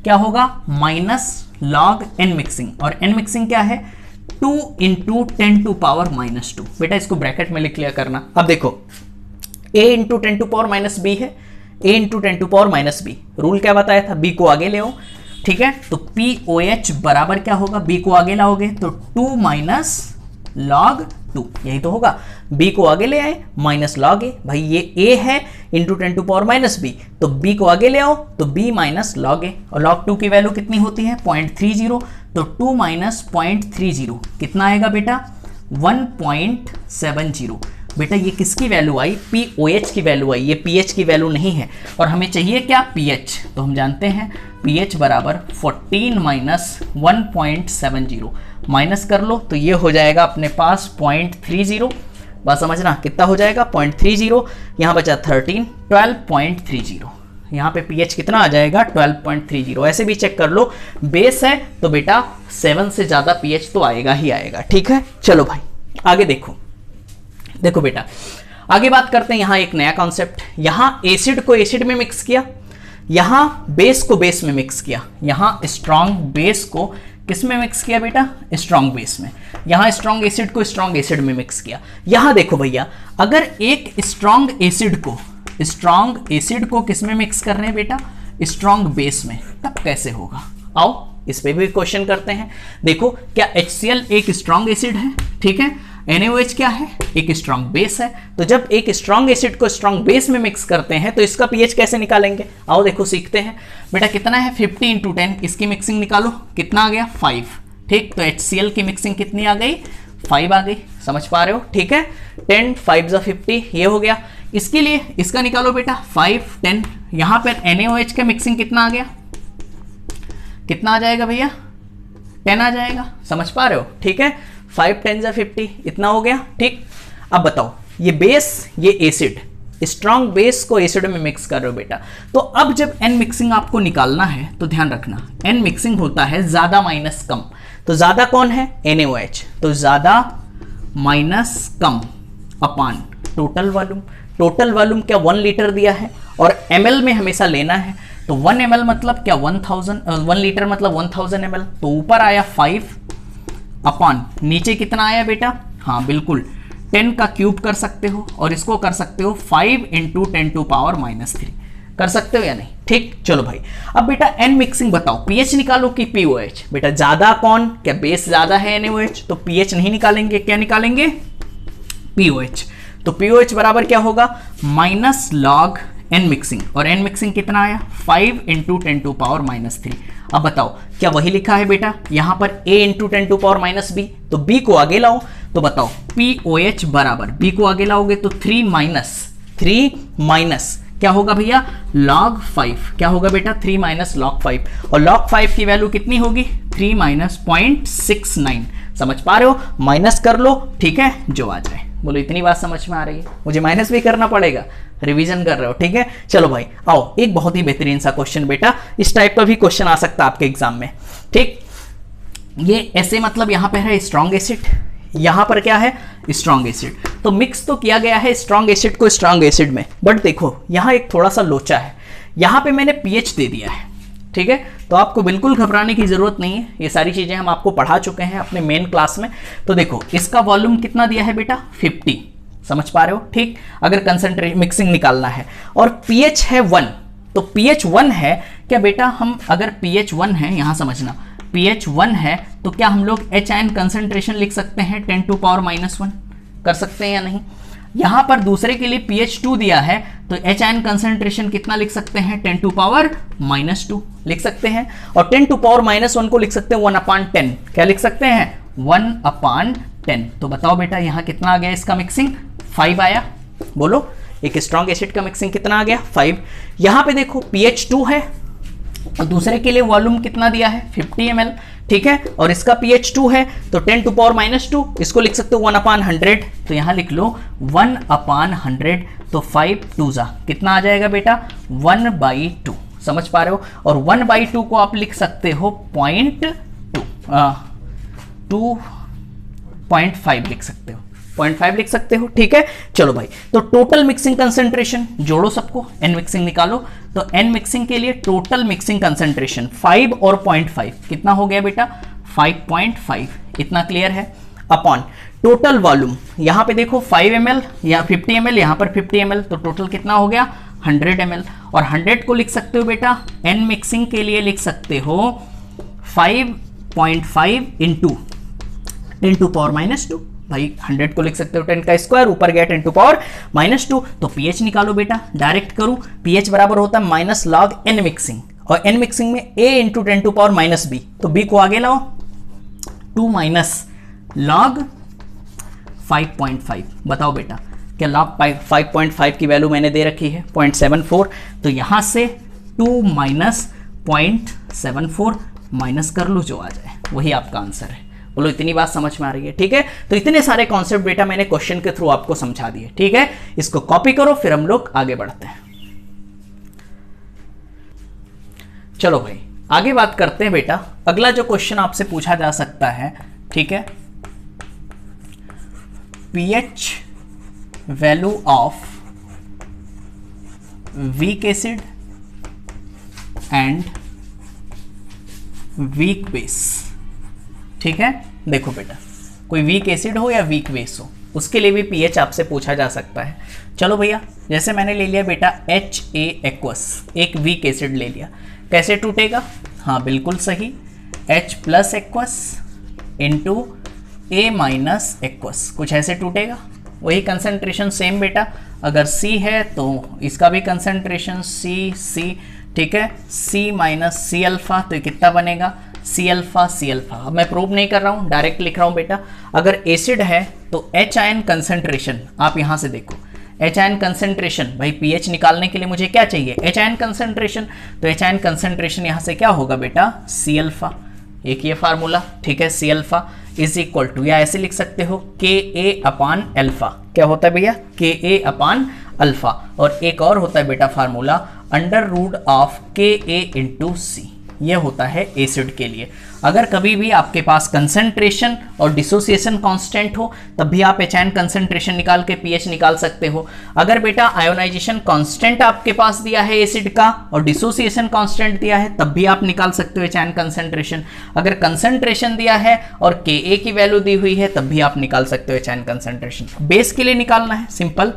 क्या होगा माइनस लॉग n मिक्सिंग, और n मिक्सिंग क्या है 2 इंटू 10 टू पावर -2, बेटा इसको ब्रैकेट में लिख लिया करना। अब देखो a into 10 to power minus B है, a into 10 to power minus B. Rule क्या बताया था, b को आगे ले आओ, ठीक है। तो POH बराबर क्या होगा, b को आगे लाओगे तो 2 माइनस लॉग 2, यही तो होगा। b को आगे ले आए माइनस लॉग a, भाई ये a है into 10 to power minus b, तो b को आगे ले आओ तो b माइनस लॉग a, और लॉग 2 की वैल्यू कितनी होती है 0.30, तो 2 माइनस 0.30 कितना आएगा बेटा 1.70। बेटा ये किसकी वैल्यू आई, POH की वैल्यू आई, ये pH की वैल्यू नहीं है। और हमें चाहिए क्या pH, तो हम जानते हैं pH बराबर 14 माइनस 1.70, माइनस कर लो तो ये हो जाएगा अपने पास 0.30, बात समझना कितना हो जाएगा 0.30, यहाँ बचा 13, 12.30, यहाँ पे pH कितना आ जाएगा 12.30। ऐसे भी चेक कर लो, बेस है तो बेटा 7 से ज़्यादा pH तो आएगा ही आएगा, ठीक है। चलो भाई आगे देखो बेटा, आगे बात करते हैं। यहाँ एक नया कॉन्सेप्ट, यहाँ एसिड को एसिड में मिक्स किया, यहाँ बेस को बेस में मिक्स किया, यहाँ स्ट्रॉन्ग बेस को किस में मिक्स किया बेटा, स्ट्रॉन्ग बेस में। यहाँ स्ट्रॉन्ग एसिड को स्ट्रॉन्ग एसिड में मिक्स किया। यहाँ देखो भैया, अगर एक स्ट्रॉन्ग एसिड को किस में मिक्स कर रहे हैं बेटा, स्ट्रॉन्ग बेस में, तब कैसे होगा, आओ इस पे भी क्वेश्चन करते हैं। देखो क्या HCl एक स्ट्रॉन्ग एसिड है, ठीक है, NaOH क्या है, एक स्ट्रॉन्ग बेस है। तो जब एक स्ट्रॉन्ग एसिड को स्ट्रॉन्ग बेस में मिक्स करते हैं तो इसका pH कैसे निकालेंगे, आओ देखो सीखते हैं। बेटा कितना है 50 इंटू 10, इसकी मिक्सिंग निकालो, कितना आ गया 5, ठीक। तो HCl की मिक्सिंग कितनी आ गई 5 आ गई, समझ पा रहे हो, ठीक है। 10 5 × 50 ये हो गया। इसके लिए इसका निकालो बेटा 5 10, यहाँ पर NaOH का मिक्सिंग कितना आ गया, कितना आ जाएगा भैया 10 आ जाएगा, समझ पा रहे हो, ठीक है। 5 10 × 50 इतना हो गया, ठीक। अब बताओ ये बेस ये एसिड, स्ट्रॉन्ग बेस को एसिड में मिक्स कर रहे हो बेटा। तो अब जब N मिक्सिंग आपको निकालना है तो ध्यान रखना, N मिक्सिंग होता है ज्यादा माइनस कम। तो ज्यादा कौन है NaOH, तो ज्यादा माइनस कम अपान टोटल वॉल्यूम। टोटल वॉल्यूम क्या 1 लीटर दिया है और ml में हमेशा लेना है, तो 1 ml मतलब क्या 1 लीटर मतलब 1000 ml। तो ऊपर आया 5 अपॉन नीचे कितना आया बेटा, हाँ बिल्कुल 10 का क्यूब कर सकते हो और इसको कर सकते हो 5 इंटू 10 टू पावर -3, कर सकते हो या नहीं, ठीक। चलो भाई अब बेटा N मिक्सिंग बताओ, pH निकालो कि POH। बेटा ज्यादा कौन, क्या बेस ज्यादा है NaOH, तो pH नहीं निकालेंगे, क्या निकालेंगे POH। तो POH बराबर क्या होगा माइनस लॉग N मिक्सिंग, और N मिक्सिंग कितना आया 5 इंटू 10 टू पावर -3। अब बताओ क्या वही लिखा है बेटा, यहां पर A into 10 to power -b, तो B को आगे लाओ। तो बताओ POH बराबर B को आगे लाओगे तो 3 माइनस क्या होगा भैया log 5, क्या होगा बेटा 3 माइनस log 5, और log 5 की वैल्यू कितनी होगी 3 माइनस 0.69, समझ पा रहे हो, माइनस कर लो, ठीक है, जो आ जाए। बोलो इतनी बात समझ में आ रही है, मुझे माइनस भी करना पड़ेगा, रिवीजन कर रहे हो, ठीक है। चलो भाई आओ, एक बहुत ही बेहतरीन सा क्वेश्चन बेटा, इस टाइप का भी क्वेश्चन आ सकता है आपके एग्जाम में, ठीक। ये ऐसे मतलब यहाँ पे है स्ट्रॉन्ग एसिड, यहाँ पर क्या है स्ट्रॉन्ग एसिड, तो मिक्स तो किया गया है स्ट्रॉन्ग एसिड को स्ट्रॉन्ग एसिड में, बट देखो यहाँ एक थोड़ा सा लोचा है, यहाँ पे मैंने pH दे दिया है, ठीक है। तो आपको बिल्कुल घबराने की जरूरत नहीं है, ये सारी चीजें हम आपको पढ़ा चुके हैं अपने मेन क्लास में। तो देखो इसका वॉल्यूम कितना दिया है बेटा 50, समझ पा रहे हो, ठीक। अगर कंसंट्रेशन मिक्सिंग निकालना है और pH है 1, तो pH 1 है क्या बेटा, हम अगर pH 1 है, यहां समझना pH 1 है तो क्या हम लोग H आयन कंसंट्रेशन लिख सकते हैं 10 टू पावर -1, कर सकते हैं या नहीं। यहां पर दूसरे के लिए pH 2 दिया है तो H आयन कंसंट्रेशन कितना लिख सकते हैं 10 टू पावर -2 लिख सकते हैं, और 10 टू पावर -1 को लिख सकते हैं 1/10, क्या लिख सकते हैं 1/10। तो बताओ बेटा यहाँ कितना आ गया इसका मिक्सिंग 5 आया, बोलो एक स्ट्रॉन्ग एसिड का मिक्सिंग कितना आ गया 5। यहाँ पे देखो pH 2 है और दूसरे के लिए वॉल्यूम कितना दिया है 50 ml, ठीक है, और इसका pH 2 है तो 10 टू पावर -2, इसको लिख सकते हो 1/100, तो यहाँ लिख लो 1/100, तो 5 2 कितना आ जाएगा बेटा 1/2, समझ पा रहे हो, और 1/2 को आप लिख सकते हो 2.5 लिख सकते हो, 0.5 लिख सकते हो, ठीक है। चलो भाई तो टोटल मिक्सिंग कंसंट्रेशन जोड़ो सबको, N मिक्सिंग निकालो, तो N मिक्सिंग के लिए टोटल मिक्सिंग कंसंट्रेशन 5 और 0.5 कितना हो गया बेटा 5.5, इतना क्लियर है। अपॉन टोटल वॉल्यूम, यहां पे देखो 5 ml या 50 ml, यहां पर 50 ml, तो टोटल कितना हो गया 100 ml। और 100 को लिख सकते हो बेटा n मिक्सिंग के लिए लिख सकते हो 5.5 इंटू पावर -2। भाई 100 को लिख सकते हो 10 का स्क्वायर, ऊपर गया 10 टू पावर -2। तो pH निकालो बेटा, डायरेक्ट करूं, pH बराबर होता है माइनस लॉग n मिक्सिंग, और n मिक्सिंग में a into 10 to power -b, तो b को आगे लाओ 2 माइनस लॉग 5.5। बताओ बेटा क्या लॉग 5.5 की वैल्यू मैंने दे रखी है 0.74, तो यहां से 2 माइनस 0.74 माइनस कर लो, जो आ जाए वही आपका आंसर है। बोलो इतनी बात समझ में आ रही है? ठीक है, तो इतने सारे कॉन्सेप्ट बेटा मैंने क्वेश्चन के थ्रू आपको समझा दिए। ठीक है, इसको कॉपी करो, फिर हम लोग आगे बढ़ते हैं। चलो भाई आगे बात करते हैं बेटा। अगला जो क्वेश्चन आपसे पूछा जा सकता है, ठीक है, pH value of weak acid and weak base. ठीक है, देखो बेटा कोई वीक एसिड हो या वीक बेस हो, उसके लिए भी पीएच आपसे पूछा जा सकता है। चलो भैया, जैसे मैंने ले लिया बेटा HA एक्वस, एक वीक एसिड ले लिया, कैसे टूटेगा? हाँ बिल्कुल सही, H plus aqueous into A minus aqueous, कुछ ऐसे टूटेगा। वही कंसंट्रेशन सेम बेटा, अगर C है तो इसका भी कंसंट्रेशन C। ठीक है, C माइनस C अल्फा, तो ये कितना बनेगा C अल्फा। अब मैं प्रूव नहीं कर रहा हूँ, डायरेक्ट लिख रहा हूँ बेटा। अगर एसिड है तो H आयन कंसंट्रेशन, आप यहाँ से देखो H आयन कंसंट्रेशन, भाई पीएच निकालने के लिए मुझे क्या चाहिए? H आयन कंसंट्रेशन, तो H आयन कंसंट्रेशन यहाँ से क्या होगा बेटा C अल्फा, एक ये फार्मूला। ठीक है, C alpha is equal to, या ऐसे लिख सकते हो KA अपान अल्फा। क्या होता है भैया? KA upon alpha. और एक और होता है बेटा formula under root of KA into C, ये होता है एसिड के लिए। अगर कभी भी आपके पास कंसंट्रेशन और डिसोसिएशन कांस्टेंट हो तब भी आप एच आयन कंसंट्रेशन निकाल के पीएच निकाल सकते हो। अगर बेटा आयोनाइजेशन कांस्टेंट आपके पास दिया है एसिड का और डिसोसिएशन कांस्टेंट दिया है तब भी आप निकाल सकते हो एच आयन कंसंट्रेशन। अगर कंसंट्रेशन दिया है और Ka की वैल्यू दी हुई है तब भी आप निकाल सकते हो एच आयन कंसंट्रेशन। बेस के लिए निकालना है simple,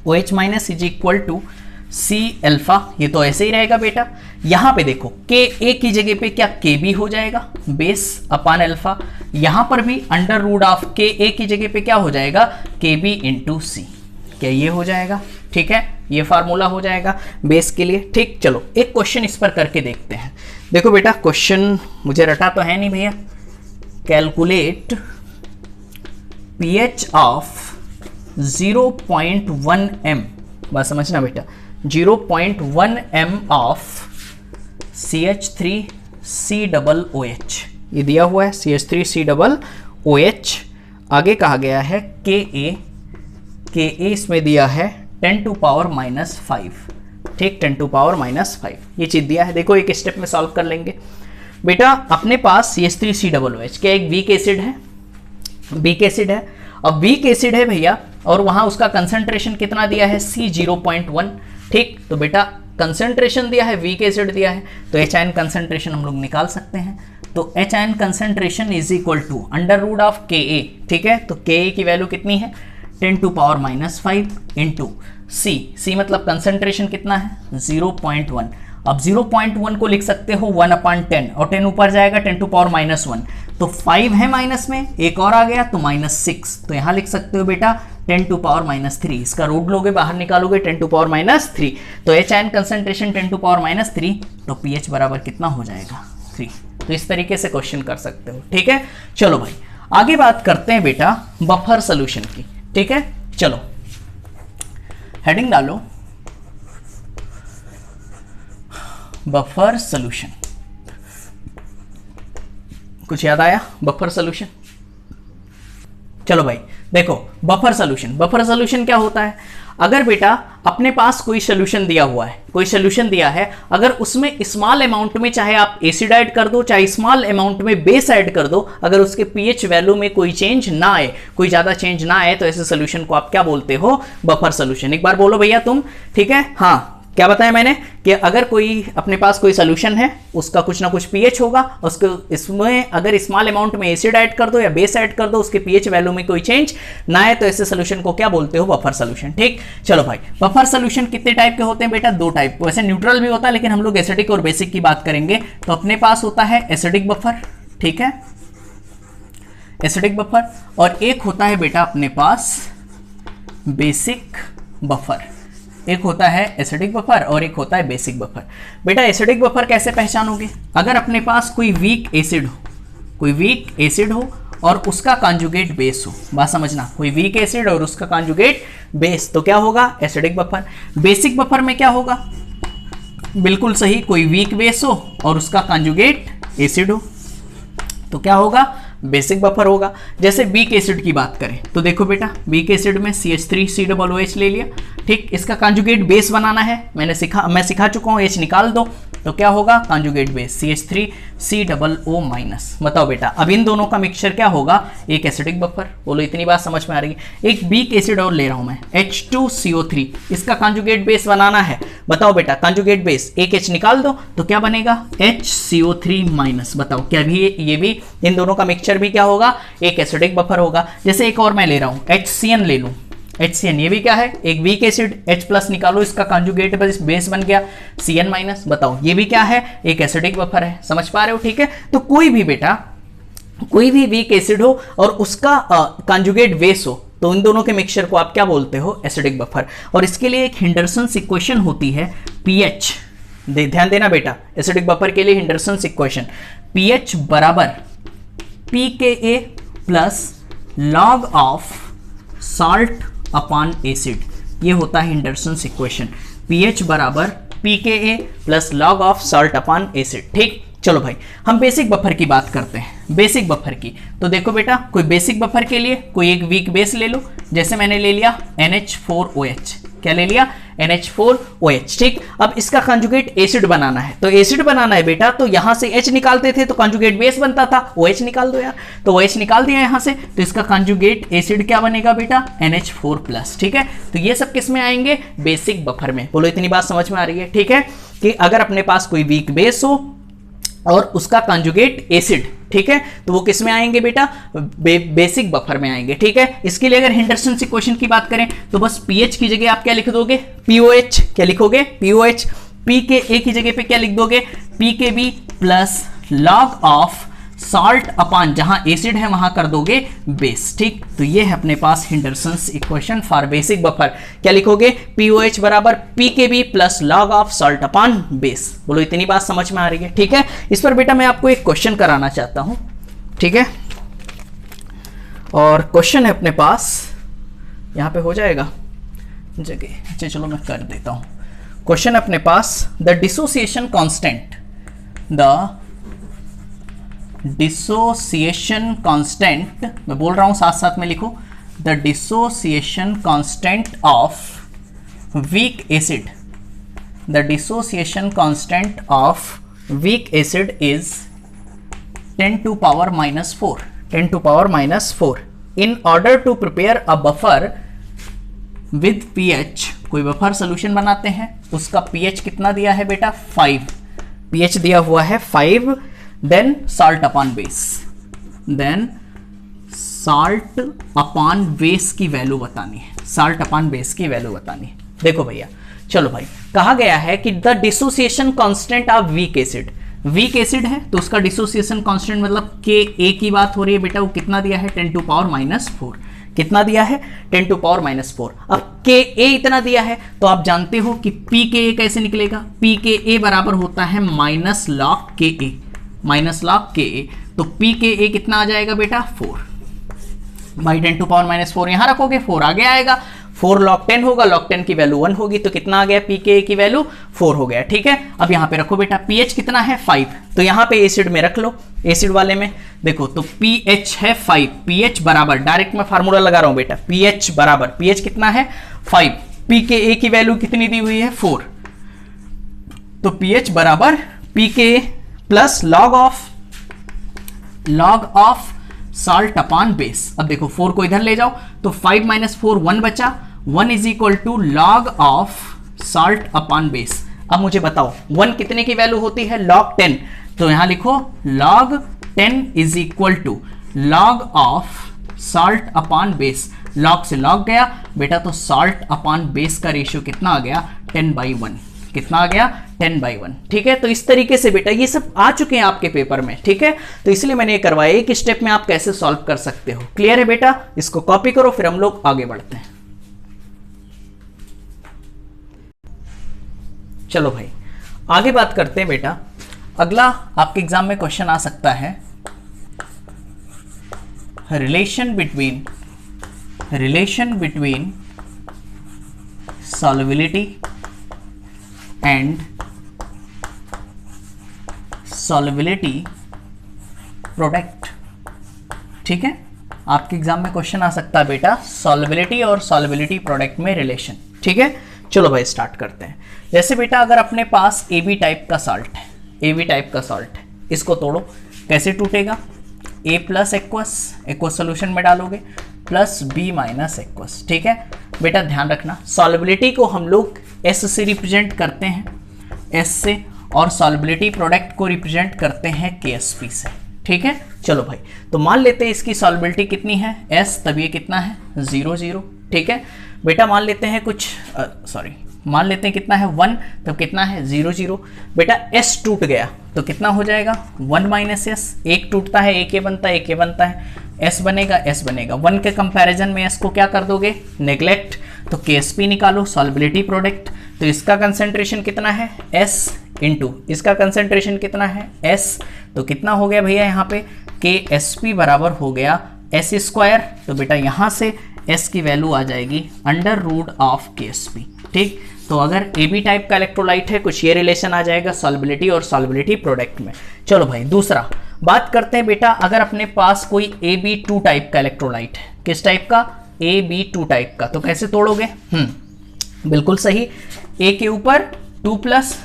OH minus is equal to C alpha, ये तो ऐसे ही रहेगा बेटा। यहां पे देखो Ka की जगह पे क्या Kb हो जाएगा, बेस अपान अल्फा। यहां पर भी अंडर रूट ऑफ Ka की जगह पे क्या हो जाएगा Kb इंटू C, क्या ये हो जाएगा? ठीक है, ये फार्मूला हो जाएगा बेस के लिए। ठीक, चलो एक क्वेश्चन इस पर करके देखते हैं। देखो बेटा क्वेश्चन मुझे रटा तो है नहीं भैया, कैलकुलेट पीएच ऑफ 0.1 m, बात समझना बेटा, 0.1 m ऑफ CH3COOH, ये दिया हुआ है CH3COOH। आगे कहा गया है Ka इसमें दिया है 10 टू पावर -5। ठीक, 10 टू पावर -5 ये चीज दिया है। देखो एक स्टेप में सॉल्व कर लेंगे बेटा। अपने पास CH3COOH क्या एक वीक एसिड है? वीक एसिड है। अब वीक एसिड है भैया और वहां उसका कंसंट्रेशन कितना दिया है C 0.1। ठीक, तो बेटा कंसंट्रेशन दिया है, वीक एसिड दिया है, तो एच आयन कंसंट्रेशन हम लोग निकाल सकते हैं। तो H ion concentration is equal to under root of Ka। ठीक है, तो Ka की वैल्यू कितनी है 10 टू पावर -5 इंटू C मतलब कंसंट्रेशन कितना है 0.1। अब 0.1 को लिख सकते हो 1/10 और 10 ऊपर जाएगा 10 टू पावर -1, तो 5 है माइनस में, एक और आ गया तो -6, तो यहां लिख सकते हो बेटा 10 टू पावर -3। इसका रूट लोगे बाहर निकालोगे 10 टू पावर -3, तो H ion concentration 10 to power -3, तो पीएच बराबर कितना हो जाएगा 3। तो इस तरीके से क्वेश्चन कर सकते हो। ठीक है, चलो भाई आगे बात करते हैं बेटा बफर सोल्यूशन की। ठीक है, चलो हेडिंग डालो बफर सोल्यूशन। कुछ याद आया बफर सोल्यूशन? चलो भाई देखो बफर सोल्यूशन क्या होता है? अगर बेटा अपने पास कोई सोल्यूशन दिया हुआ है, कोई सोल्यूशन दिया है, अगर उसमें स्मॉल अमाउंट में चाहे आप एसिड ऐड कर दो चाहे स्मॉल अमाउंट में बेस ऐड कर दो, अगर उसके पीएच वैल्यू में कोई चेंज ना आए, कोई ज्यादा चेंज ना आए, तो ऐसे सोल्यूशन को आप क्या बोलते हो? Buffer solution. एक बार बोलो भैया तुम। ठीक है, हाँ क्या बताया मैंने कि अगर कोई अपने पास कोई सोल्यूशन है, उसका कुछ ना कुछ पीएच होगा, उसको इसमें अगर स्मॉल अमाउंट में एसिड ऐड कर दो या बेस ऐड कर दो, उसके पीएच वैल्यू में कोई चेंज ना है, तो ऐसे सोल्यूशन को क्या बोलते हो? Buffer solution. ठीक, चलो भाई, बफर सोल्यूशन कितने टाइप के होते हैं बेटा? 2 टाइप। वैसे न्यूट्रल भी होता है, लेकिन हम लोग एसिडिक और बेसिक की बात करेंगे। तो अपने पास होता है एसिडिक बफर, ठीक है, एसिडिक बफर, और एक होता है बेटा अपने पास बेसिक बफर। एक होता है एसिडिक बफर और एक होता है बेसिक बफर। बेटा एसिडिक बफर कैसे पहचानोगे? अगर अपने पास कोई वीक एसिड हो, कोई वीक एसिड हो और उसका कॉन्जुगेट बेस हो, बात समझना, कोई वीक एसिड और उसका कॉन्जुगेट बेस, तो क्या होगा? Acidic buffer. बेसिक बफर में क्या होगा? बिल्कुल सही, कोई वीक बेस हो और उसका कॉन्जुगेट एसिड हो, तो क्या होगा? बेसिक बफर होगा। जैसे वीक एसिड की बात करें तो देखो बेटा, वीक एसिड में CH3COOH ले लिया, ठीक, इसका कॉन्जुगेट बेस बनाना है, मैं सिखा चुका हूं, H निकाल दो, तो क्या होगा? Conjugate base CH3COO-। बताओ बेटा, अब इन दोनों का मिक्सचर क्या होगा? एक एसिडिक बफर। बोलो इतनी बात समझ में आ रही है? एक वीक एसिड और ले रहा हूं मैं, H2CO3, इसका कॉन्जुगेट बेस बनाना है। बताओ बेटा, कॉन्जुगेट बेस, एक H निकाल दो तो क्या बनेगा? HCO3-। बताओ क्या भी ये भी इन दोनों का मिक्सचर भी क्या होगा? एक एसिडिक बफर होगा। जैसे एक और मैं ले रहा हूं, HCN ले लूं, HCN, ये भी क्या है? एक वीक एसिड, H+ निकालो, इसका कॉन्जुगेट बेस बन गया CN-। बताओ ये भी क्या है? एक एसिडिक बफर है। समझ पा रहे हो? ठीक है, तो कोई भी बेटा, कोई भी वीक एसिड हो और उसका कॉन्जुगेट बेस हो, तो इन दोनों के मिक्सचर को आप क्या बोलते हो? Acidic buffer. और इसके लिए एक हिंडरसन्स इक्वेशन होती है, pH, ध्यान देना बेटा, एसिडिक बफर के लिए हिंडरसन्स इक्वेशन, pH बराबर pKa plus log of salt upon acid, ये होता है हिंडरसन्स इक्वेशन, pH बराबर pKa plus log of salt upon acid. ठीक, चलो भाई हम बेसिक बफर की बात करते हैं। बेसिक बफर की तो देखो बेटा, कोई बेसिक बफर के लिए कोई एक वीक बेस ले लो, जैसे मैंने ले लिया NH4OH। क्या ले लिया? NH4OH। ठीक, अब इसका कॉन्जुगेट एसिड बनाना है, तो एसिड बनाना है बेटा, तो यहां से H निकालते थे तो कॉन्जुगेट बेस बनता था, OH निकाल दो यार, तो OH निकाल दिया यहां से, तो इसका कॉन्जुगेट एसिड क्या बनेगा बेटा? NH4+। ठीक है, तो ये सब किस में आएंगे? बेसिक बफर में। बोलो इतनी बात समझ में आ रही है? ठीक है, कि अगर अपने पास कोई वीक बेस हो और उसका कॉन्जुगेट एसिड, ठीक है, तो वो किस में आएंगे बेटा? बेसिक बफर में आएंगे। ठीक है, इसके लिए अगर हिंडरसन्स इक्वेशन की बात करें तो बस pH की जगह आप क्या लिख दोगे? POH। क्या लिखोगे? POH। pKa की जगह पे क्या लिख दोगे? pKb plus log of salt upon, जहां एसिड है वहां कर दोगे बेस। ठीक, तो ये है अपने पास हिंडरसन्स इक्वेशन फॉर बेसिक बफर। क्या लिखोगे? POH बराबर pKb plus log of salt upon base. बोलो इतनी बात समझ में आ रही है? ठीक है, इस पर बेटा मैं आपको एक क्वेश्चन कराना चाहता हूं, ठीक है, और क्वेश्चन है अपने पास, यहां पे हो जाएगा जगह, अच्छा चलो मैं कर देता हूं। क्वेश्चन अपने पास, the dissociation constant, the dissociation constant, मैं बोल रहा हूं साथ साथ में लिखो, the dissociation constant of weak acid, the dissociation constant of weak acid is 10 to power minus 4, 10 to power minus 4। in order to prepare a buffer with pH, कोई buffer solution बनाते हैं, उसका pH कितना दिया है बेटा? 5, pH दिया हुआ है 5, then salt upon base, then salt upon base की वैल्यू बतानी है, सॉल्ट अपॉन बेस की वैल्यू बतानी है। देखो भैया, चलो भाई, कहा गया है कि the dissociation constant of weak acid, weak acid है तो उसका डिसोसिएशन कांस्टेंट मतलब Ka की बात हो रही है बेटा, वो कितना दिया है? 10 to power minus 4। कितना दिया है? 10 to power minus 4। अब Ka इतना दिया है तो आप जानते हो कि pKa कैसे निकलेगा? pKa बराबर होता है minus log Ka, minus log Ka, तो pKa कितना आ जाएगा बेटा? 4 बाई 10 to power minus 4 यहां रखोगे, 4 आगे आएगा, 4 log 10 होगा, log 10 की वैल्यू 1 होगी, तो कितना आ गया? pKa की वैल्यू 4 हो गया। ठीक है, अब यहां पे रखो बेटा, pH कितना है? 5, तो यहां पे एसिड में रख लो, एसिड वाले में देखो तो pH है 5, pH बराबर, डायरेक्ट मैं फार्मूला लगा रहा हूं बेटा, pH बराबर, pH कितना है? 5, pKa की वैल्यू कितनी दी हुई है? 4, तो pH बराबर pKa plus log of salt upon base. अब देखो 4 को इधर ले जाओ तो 5 - 4 1 बचा, 1 is equal to log of salt upon base. अब मुझे बताओ 1 कितने की वैल्यू होती है, log 10, तो यहां लिखो log 10 is equal to log of salt upon base. log से log गया बेटा, तो सॉल्ट अपॉन बेस का रेशियो कितना आ गया, 10/1। कितना आ गया, 10/1। ठीक है, तो इस तरीके से बेटा ये सब आ चुके हैं आपके पेपर में। ठीक है, तो इसलिए मैंने ये करवाया एक स्टेप में आप कैसे सॉल्व कर सकते हो। क्लियर है बेटा, इसको कॉपी करो, फिर हम लोग आगे बढ़ते हैं। चलो भाई आगे बात करते हैं बेटा। अगला आपके एग्जाम में क्वेश्चन आ सकता है, relation between solubility and solubility product. ठीक है, आपके एग्जाम में क्वेश्चन आ सकता है बेटा सॉल्युबिलिटी और सॉल्युबिलिटी प्रोडक्ट में रिलेशन। ठीक है, चलो भाई स्टार्ट करते हैं। जैसे बेटा अगर अपने पास AB टाइप का सॉल्ट है, AB टाइप का सॉल्ट है, इसको तोड़ो, कैसे टूटेगा, A प्लस एक्वस सोल्यूशन में डालोगे प्लस B माइनस एक्वस। ठीक है बेटा, ध्यान रखना सॉल्युबिलिटी को हम लोग S से रिप्रेजेंट करते हैं, S से, और सॉल्युबिलिटी प्रोडक्ट को रिप्रेजेंट करते हैं KSP से। ठीक है, चलो भाई तो मान लेते हैं इसकी सॉल्युबिलिटी कितनी है S, तब ये कितना है 0 0। ठीक है बेटा, मान लेते हैं मान लेते हैं कितना है 1, तब कितना है 0 0। बेटा S टूट गया तो कितना हो जाएगा 1 माइनस S, एक टूटता है एक ये बनता है, एक ये बनता है, S बनेगा 1 के कंपैरिजन में S को क्या कर दोगे, नेग्लेक्ट, तो KSP निकालो सॉल्युबिलिटी प्रोडक्ट। तो इसका कंसेंट्रेशन कितना है S इंटू इसका कंसेंट्रेशन कितना है S, तो कितना हो गया भैया यहाँ पे KSP बराबर हो गया S स्क्वायर। तो बेटा यहाँ से S की वैल्यू आ जाएगी √ऑफ KSP। ठीक, तो अगर AB टाइप का इलेक्ट्रोलाइट है कुछ ये रिलेशन आ जाएगा सॉल्युबिलिटी और सॉल्युबिलिटी प्रोडक्ट में। चलो भाई दूसरा बात करते हैं बेटा, अगर अपने पास कोई AB2 टाइप का इलेक्ट्रोलाइट है, किस टाइप का, AB2 टाइप का, तो कैसे तोड़ोगे, बिल्कुल सही, A के ऊपर 2 प्लस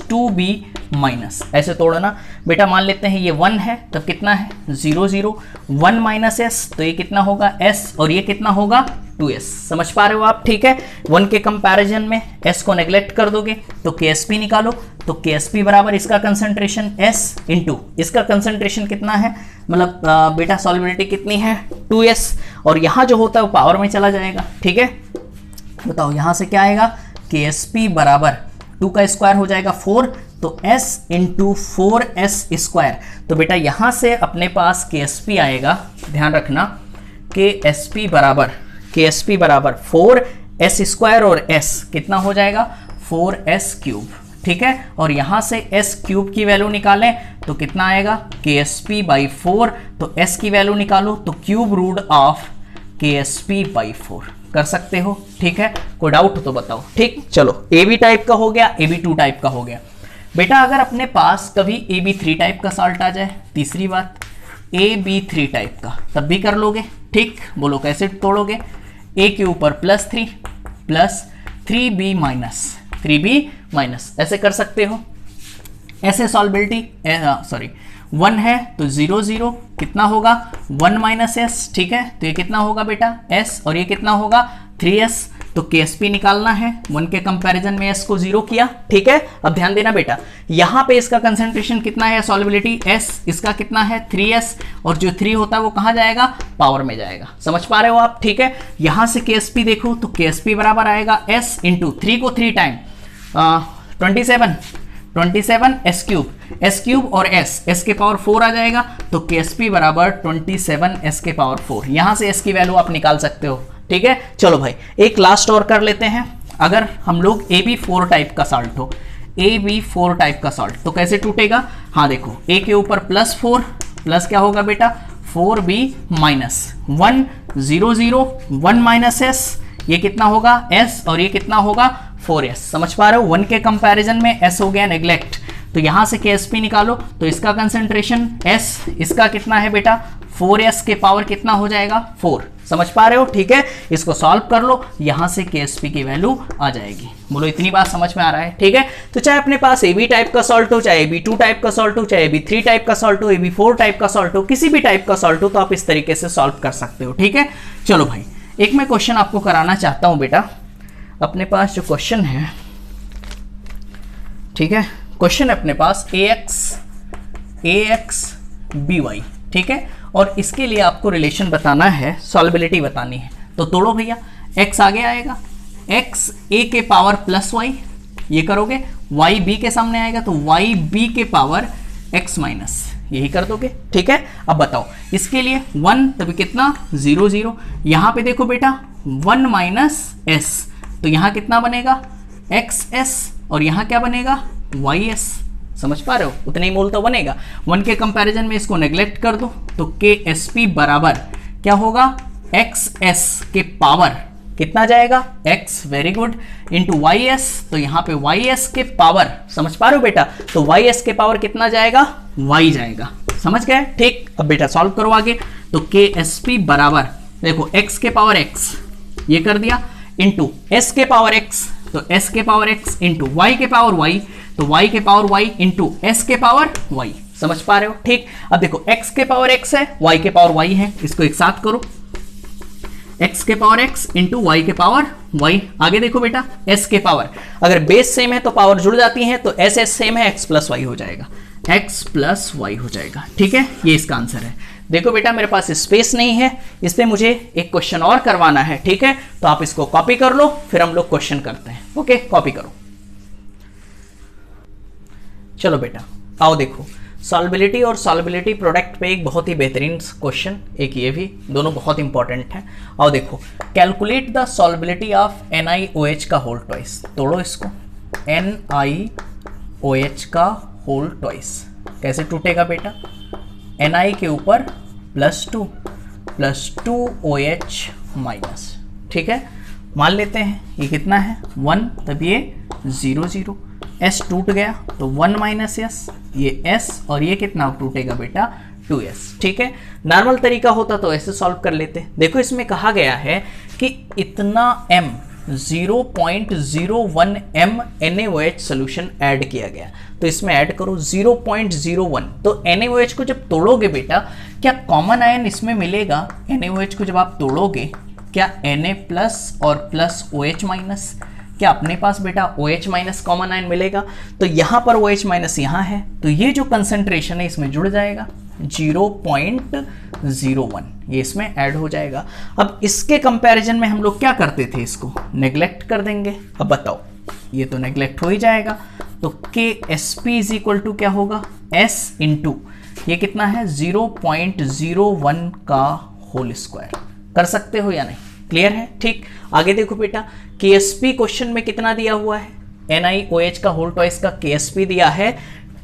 2B माइनस, ऐसे तोड़ना बेटा। मान लेते हैं ये 1 है, तब कितना है 0 0, 1 माइनस S, तो ये कितना होगा S, और ये कितना होगा 2S। समझ पा रहे हो आप। ठीक है, 1 के कंपैरिजन में S को नेग्लेक्ट कर दोगे तो KSP निकालो, तो KSP बराबर इसका कंसेंट्रेशन S इंटू इसका कंसेंट्रेशन कितना है, मतलब बेटा सॉल्युबिलिटी कितनी है 2S, और यहाँ जो होता है वो पावर में चला जाएगा। ठीक है, बताओ यहाँ से क्या आएगा, KSP बराबर 2 का स्क्वायर हो जाएगा 4, तो S इंटू 4S स्क्वायर। तो बेटा यहाँ से अपने पास KSP आएगा, ध्यान रखना, KSP बराबर 4S स्क्वायर, और S कितना हो जाएगा 4S क्यूब। ठीक है, और यहाँ से S क्यूब की वैल्यू निकालें तो कितना आएगा KSP/4, तो S की वैल्यू निकालो तो क्यूब रूट ऑफ KSP/4 कर सकते हो। ठीक है, कोई डाउट तो बताओ। ठीक, चलो AB टाइप का हो गया, AB2 टाइप का हो गया। बेटा अगर अपने पास कभी AB3 टाइप का सॉल्ट आ जाए, तीसरी बात AB3 टाइप का, तब भी कर लोगे। ठीक, बोलो कैसे तोड़ोगे, A के ऊपर प्लस 3B माइनस, ऐसे कर सकते हो। ऐसे सॉल्युबिलिटी 1 है तो 0 0, कितना होगा 1 माइनस S। ठीक है, तो ये कितना होगा बेटा S, और ये कितना होगा 3S, तो KSP निकालना है। 1 के कंपैरिजन में S को 0 किया। ठीक है, अब ध्यान देना बेटा, यहाँ पे इसका कंसेंट्रेशन कितना है सॉल्युबिलिटी S, इसका कितना है 3S, और जो 3 होता है वो कहाँ जाएगा, पावर में जाएगा। समझ पा रहे हो आप। ठीक है, यहाँ से KSP देखो तो KSP बराबर आएगा S इंटू 3 को 3 टाइम 27 S क्यूब और S के पावर 4 आ जाएगा, तो KSP बराबर 27 S के पावर 4। यहाँ से S की वैल्यू आप निकाल सकते हो। ठीक है, चलो भाई एक लास्ट और कर लेते हैं। अगर हम लोग AB4 टाइप का सॉल्ट हो, AB4 टाइप का सॉल्ट, तो कैसे टूटेगा, हाँ देखो A के ऊपर +4 प्लस क्या होगा बेटा 4B माइनस 1 0 0, 1 माइनस S, ये कितना होगा S, और ये कितना होगा 4S। समझ पा रहे हो, 1 के कंपैरिजन में S हो गया नेग्लेक्ट, तो यहां से KSP निकालो, तो इसका कंसेंट्रेशन S, इसका कितना है बेटा 4S के पावर कितना हो जाएगा 4। समझ पा रहे हो। ठीक है, इसको सॉल्व कर लो, यहां से KSP की वैल्यू आ जाएगी। बोलो इतनी बात समझ में आ रहा है। ठीक है, तो चाहे अपने पास AB टाइप का सॉल्ट हो, चाहे AB2 टाइप का सॉल्ट हो, चाहे AB3 टाइप का सॉल्ट हो, AB4 टाइप का सॉल्ट हो, किसी भी टाइप का सॉल्ट हो, तो आप इस तरीके से सॉल्व कर सकते हो। ठीक है, चलो भाई एक मैं क्वेश्चन आपको कराना चाहता हूं बेटा। अपने पास जो क्वेश्चन है, ठीक है, क्वेश्चन अपने पास ax by, ठीक है, और इसके लिए आपको रिलेशन बताना है, सॉल्बिलिटी बतानी है। तो तोड़ो भैया, x आगे आएगा, x a के पावर प्लस y, ये करोगे, y b के सामने आएगा तो y b के पावर x माइनस, यही कर दोगे, ठीक है। अब बताओ इसके लिए 1 तभी कितना 0 0, यहाँ पे देखो बेटा 1 माइनस s, तो यहाँ कितना बनेगा xs, और यहाँ क्या बनेगा ys, समझ पा रहे हो, उतना ही मोल तो बनेगा। 1 के कंपैरिजन में इसको नेग्लेक्ट कर दो तो KSP बराबर क्या होगा XS के पावर कितना जाएगा x, very good, into ys, तो यहाँ पे ys के पावर, समझ पा रहे हो बेटा, तो ys के पावर कितना जाएगा y जाएगा, समझ गए, ठीक। अब बेटा सॉल्व करो आगे, तो KSP बराबर देखो x के पावर x ये कर दिया, इंटू s के पावर x, तो s के पावर x इंटू y के पावर y, तो y के पावर y इंटू s के पावर y, समझ पा रहे हो, ठीक। अब देखो x के पावर x है, y के पावर y है, इसको एक साथ करो, x के पावर x इंटू y के पावर y, आगे देखो बेटा s के पावर, अगर बेस सेम है तो पावर जुड़ जाती है, तो s सेम है, x प्लस y हो जाएगा, x प्लस y हो जाएगा, ठीक है, ये इसका आंसर है। देखो बेटा मेरे पास स्पेस नहीं है, इस पे मुझे एक क्वेश्चन और करवाना है, ठीक है, तो आप इसको कॉपी कर लो, फिर हम लोग क्वेश्चन करते हैं, ओके, कॉपी करो। चलो बेटा आओ देखो, सॉल्बिलिटी और सॉल्बिलिटी प्रोडक्ट पे एक बहुत ही बेहतरीन क्वेश्चन, एक ये भी, दोनों बहुत इंपॉर्टेंट हैं। आओ देखो, कैलकुलेट द सॉल्बिलिटी ऑफ NiOH का होल ट्वाइस, तोड़ो इसको, NiOH का होल ट्वाइस कैसे टूटेगा बेटा, Ni के ऊपर +2 OH माइनस, ठीक है, मान लेते हैं ये कितना है 1, तब ये 0 0, s टूट गया तो 1 माइनस s, ये s, और ये कितना टूटेगा बेटा 2s, ठीक है। नॉर्मल तरीका होता तो ऐसे सॉल्व कर लेते। देखो इसमें कहा गया है कि इतना m 0.01 m NaOH solution add किया गया, तो इसमें ऐड करो 0.01, तो NaOH को जब तोड़ोगे बेटा क्या कॉमन आयन इसमें मिलेगा, NaOH को जब आप तोड़ोगे क्या Na प्लस और प्लस OH माइनस, क्या अपने पास बेटा OH माइनस कॉमन आयन मिलेगा, तो यहाँ पर OH माइनस यहाँ है, तो ये जो कंसंट्रेशन है इसमें जुड़ जाएगा 0.01, ये इसमें ऐड हो जाएगा। अब इसके कंपैरिजन में हम लोग क्या करते थे, इसको नेग्लेक्ट कर देंगे। अब बताओ ये तो नेग्लेक्ट हो ही जाएगा, तो KSP इज इक्वल टू क्या होगा S इंटू ये कितना है 0.01 का होल स्क्वायर, कर सकते हो या नहीं, क्लियर है, ठीक। आगे देखो बेटा KSP क्वेश्चन में कितना दिया हुआ है, NiOH का होल ट्वाइस का KSP दिया है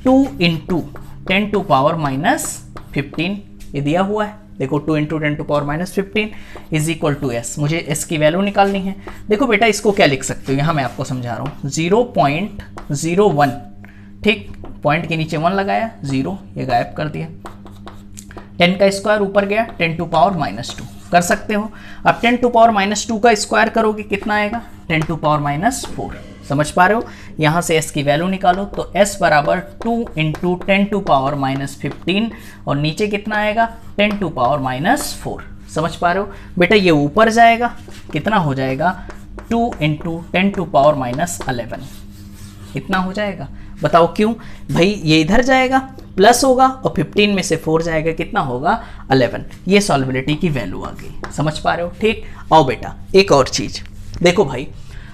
2 इंटू 10 टू पावर -15, ये दिया हुआ है, देखो 2 into 10 to power -15 is equal to S, मुझे S की वैल्यू निकालनी है। देखो बेटा इसको क्या लिख सकते हो, यहाँ मैं आपको समझा रहा हूँ 0.01, ठीक, पॉइंट के नीचे 1 लगाया, 0 ये गायब कर दिया, 10 का स्क्वायर ऊपर गया 10 टू पावर -2, कर सकते हो। अब 10 टू पावर -2 का स्क्वायर करोगे कितना आएगा 10 टू पावर -4, समझ पा रहे हो, यहाँ से s की वैल्यू निकालो, तो s बराबर 2 इंटू 10 टू पावर -15, और नीचे कितना आएगा 10 टू पावर -4, समझ पा रहे हो बेटा, ये ऊपर जाएगा कितना हो जाएगा 2 इंटू 10 टू पावर -11, इतना हो जाएगा। बताओ क्यों भाई, ये इधर जाएगा प्लस होगा और 15 में से 4 जाएगा, कितना होगा 11, ये सॉल्बिलिटी की वैल्यू आ गई, समझ पा रहे हो, ठीक। आओ बेटा एक और चीज देखो भाई,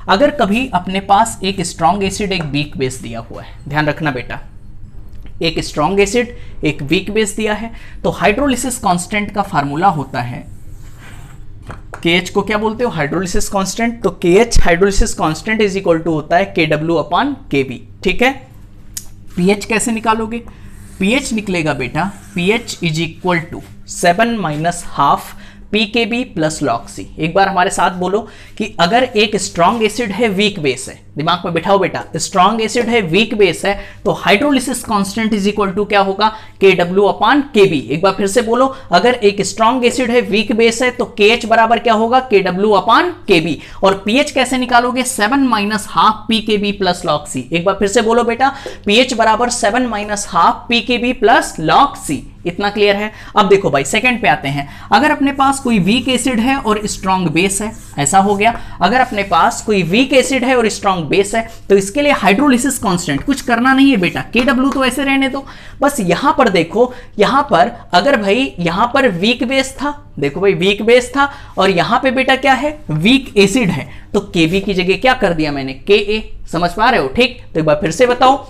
अगर कभी अपने पास एक स्ट्रॉन्ग एसिड एक वीक बेस दिया हुआ है, ध्यान रखना बेटा, एक स्ट्रॉन्ग एसिड एक वीक बेस दिया है, तो हाइड्रोलिसिस कांस्टेंट का फार्मूला होता है, KH को क्या बोलते हो हाइड्रोलिसिस कांस्टेंट, तो KH hydrolysis constant is equal to होता है KW/KB, ठीक है। pH कैसे निकालोगे, pH निकलेगा बेटा pH is equal to 7 minus half PKB plus log C। एक बार हमारे साथ बोलो कि अगर एक स्ट्रॉन्ग एसिड है वीक बेस है, दिमाग में बिठाओ बेटा, स्ट्रॉन्ग एसिड है वीक बेस है, तो hydrolysis constant is equal to क्या होगा KW/KB। एक बार फिर से बोलो, अगर एक स्ट्रॉन्ग एसिड है वीक बेस है तो KH बराबर क्या होगा KW/KB, और pH कैसे निकालोगे 7 minus half PKB plus log C। एक बार फिर से बोलो बेटा, pH बराबर 7 minus half PKB plus log C। इतना क्लियर है। अब देखो भाई सेकंड पे आते हैं। अगर अपने पास कोई वीक एसिड है और स्ट्रॉन्ग बेस है, ऐसा हो गया। अगर अपने पास कोई वीक एसिड है और स्ट्रॉन्ग बेस है तो इसके लिए हाइड्रोलिसिस कांस्टेंट कुछ करना नहीं है बेटा, Kw तो ऐसे रहने दो। बस यहां पर देखो, यहां पर अगर भाई यहां पर वीक बेस था, देखो भाई वीक बेस था और यहां पे बेटा क्या है, वीक एसिड है, तो Kb की जगह क्या कर दिया मैंने, Ka। समझ पा रहे हो? ठीक, तो एक बार फिर से बताओ,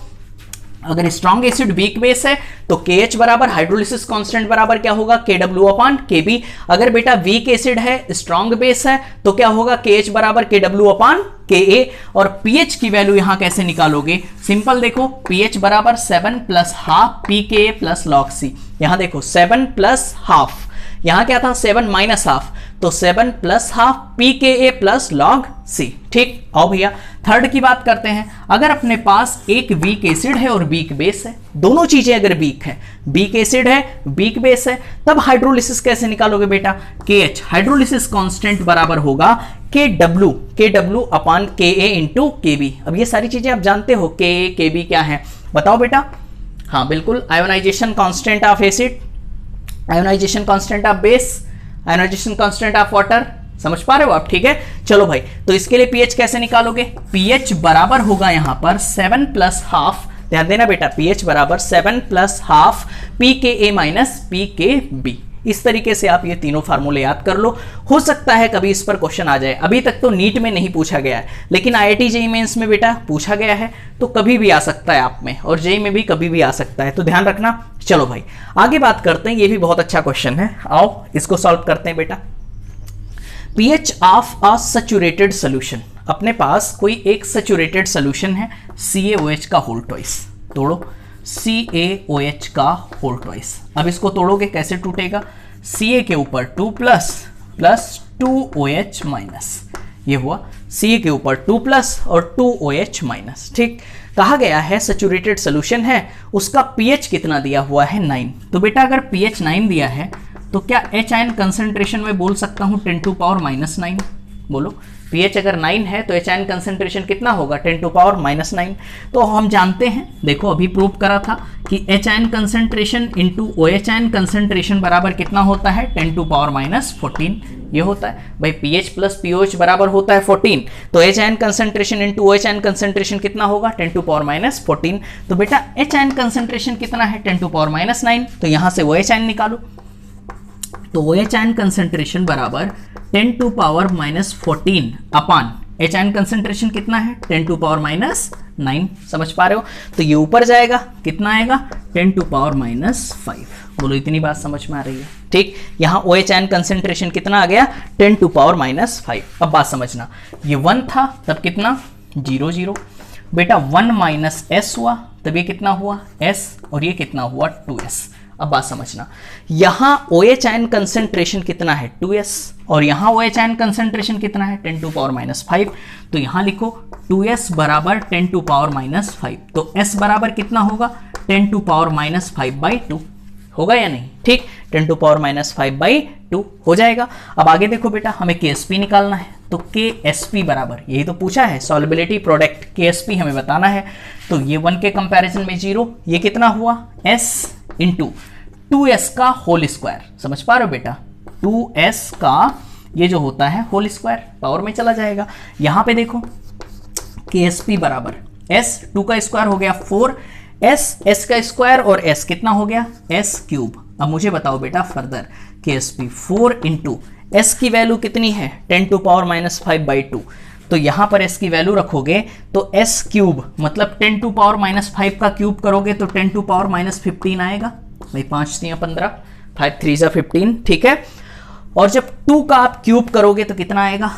अगर स्ट्रॉन्ग एसिड वीक बेस है तो KH बराबर हाइड्रोलिसिस कांस्टेंट बराबर क्या होगा, KW अपॉन KB। अगर बेटा वीक एसिड है स्ट्रॉन्ग बेस है तो क्या होगा, KH बराबर KW अपॉन KA। और pH की वैल्यू यहां कैसे निकालोगे, सिंपल देखो, pH बराबर 7 plus half pKa plus log C। यहां देखो 7 प्लस हाफ, यहां क्या था 7 माइनस हाफ, तो 7 plus half pKa plus log C। ठीक, आओ भैया थर्ड की बात करते हैं। अगर अपने पास एक वीक एसिड है और वीक बेस है, दोनों चीजें अगर वीक है, वीक एसिड है वीक बेस है, तब हाइड्रोलिसिस कैसे निकालोगे बेटा, KH हाइड्रोलिसिस कांस्टेंट बराबर होगा KW upon KA into KB। अब ये सारी चीजें आप जानते हो, KA KB क्या है बताओ बेटा। हाँ बिल्कुल, ionization constant of acid, ionization constant of base, ionization constant of water. समझ पा रहे हो आप? ठीक है, चलो भाई, तो इसके लिए pH कैसे निकालोगे, pH बराबर होगा यहां पर 7 प्लस हाफ, ध्यान देना बेटा, pH बराबर 7 plus half pKa minus pKb। इस तरीके से आप ये तीनों फार्मूले याद कर लो। हो सकता है कभी इस पर क्वेश्चन आ जाए, अभी तक तो नीट में नहीं पूछा गया है, लेकिन IIT JEE मेंस में बेटा पूछा गया है, तो कभी भी आ सकता है आप में, और JEE में भी कभी भी आ सकता है, तो ध्यान रखना। चलो भाई आगे बात करते हैं, ये भी बहुत अच्छा क्वेश्चन है, आओ इसको सॉल्व करते हैं बेटा। pH of a saturated solution, अपने पास कोई एक सैचुरेटेड सॉल्यूशन है CaOH का होल ट्वाइस, तोड़ो CaOH का होल ट्वाइस। अब इसको तोड़ोगे कैसे टूटेगा, Ca के ऊपर 2 प्लस 2OH माइनस, ये हुआ Ca के ऊपर 2 प्लस और 2OH माइनस। ठीक, कहा गया है सैचुरेटेड सॉल्यूशन है, उसका pH कितना दिया हुआ है 9। तो बेटा अगर pH 9 दिया है तो क्या H आयन कंसंट्रेशन में बोल सकता हूं 10 टू पावर माइनस 9, बोलो pH अगर 9 है तो H आयन कंसंट्रेशन कितना होगा 10 टू पावर माइनस 9। तो हम जानते हैं, देखो अभी प्रूव करा था कि H ion concentration into OH ion concentration बराबर कितना होता है 10 टू पावर माइनस 14, ये होता है भाई। pH प्लस POH बराबर होता है 14, तो H ion concentration into OH ion concentration कितना होगा 10 टू पावर माइनस 14। तो बेटा H आयन कंसंट्रेशन कितना है 10 टू पावर माइनस 9, तो यहां से OH आयन निकालो, तो OH आयन कंसंट्रेशन बराबर 10 to power minus 14 upon H ion concentration कितना है 10 टू पावर माइनस 9। समझ पा रहे हो? तो ये ऊपर जाएगा, कितना आएगा 10 टू पावर माइनस 5। बोलो इतनी बात समझ में आ रही है? ठीक, यहाँ OH आयन कंसंट्रेशन कितना आ गया 10 टू पावर माइनस 5। अब बात समझना, ये 1 था तब कितना 0 0, बेटा 1 माइनस S हुआ तब ये कितना हुआ S, और ये कितना हुआ 2S। अब बात समझना, यहां OH आयन कंसंट्रेशन कितना है 2S, और यहां OH आयन कंसंट्रेशन कितना है 10 टू पावर माइनस 5। तो यहां लिखो 2S बराबर 10 टू पावर माइनस 5, तो S बराबर कितना होगा 10 टू पावर माइनस 5/2, होगा या नहीं? ठीक, 10 टू पावर माइनस 5/2 हो जाएगा। अब आगे देखो बेटा, हमें KSP निकालना है, तो KSP बराबर, यही तो पूछा है सॉल्युबिलिटी प्रोडक्ट, KSP हमें बताना है। तो ये 1 के कंपैरिजन में 0, ये कितना हुआ S इंटू 2S का होल स्क्वायर। समझ पा रहे हो बेटा, 2S का ये जो होता है होल स्क्वायर पावर में चला जाएगा। यहां पे देखो KSP बराबर S, 2 का स्क्वायर हो गया 4S, S का स्क्वायर और S कितना हो गया S क्यूब। अब मुझे बताओ बेटा फर्दर, KSP 4 इंटू S की वैल्यू कितनी है 10 टू पावर माइनस 5/2, तो यहां पर S की वैल्यू रखोगे तो S क्यूब मतलब 10 टू पावर माइनस 5 का क्यूब करोगे तो 10 टू पावर माइनस 15 आएगा भाई, 5 3 15, 5 3 15, ठीक है। और जब 2 का आप क्यूब करोगे तो कितना आएगा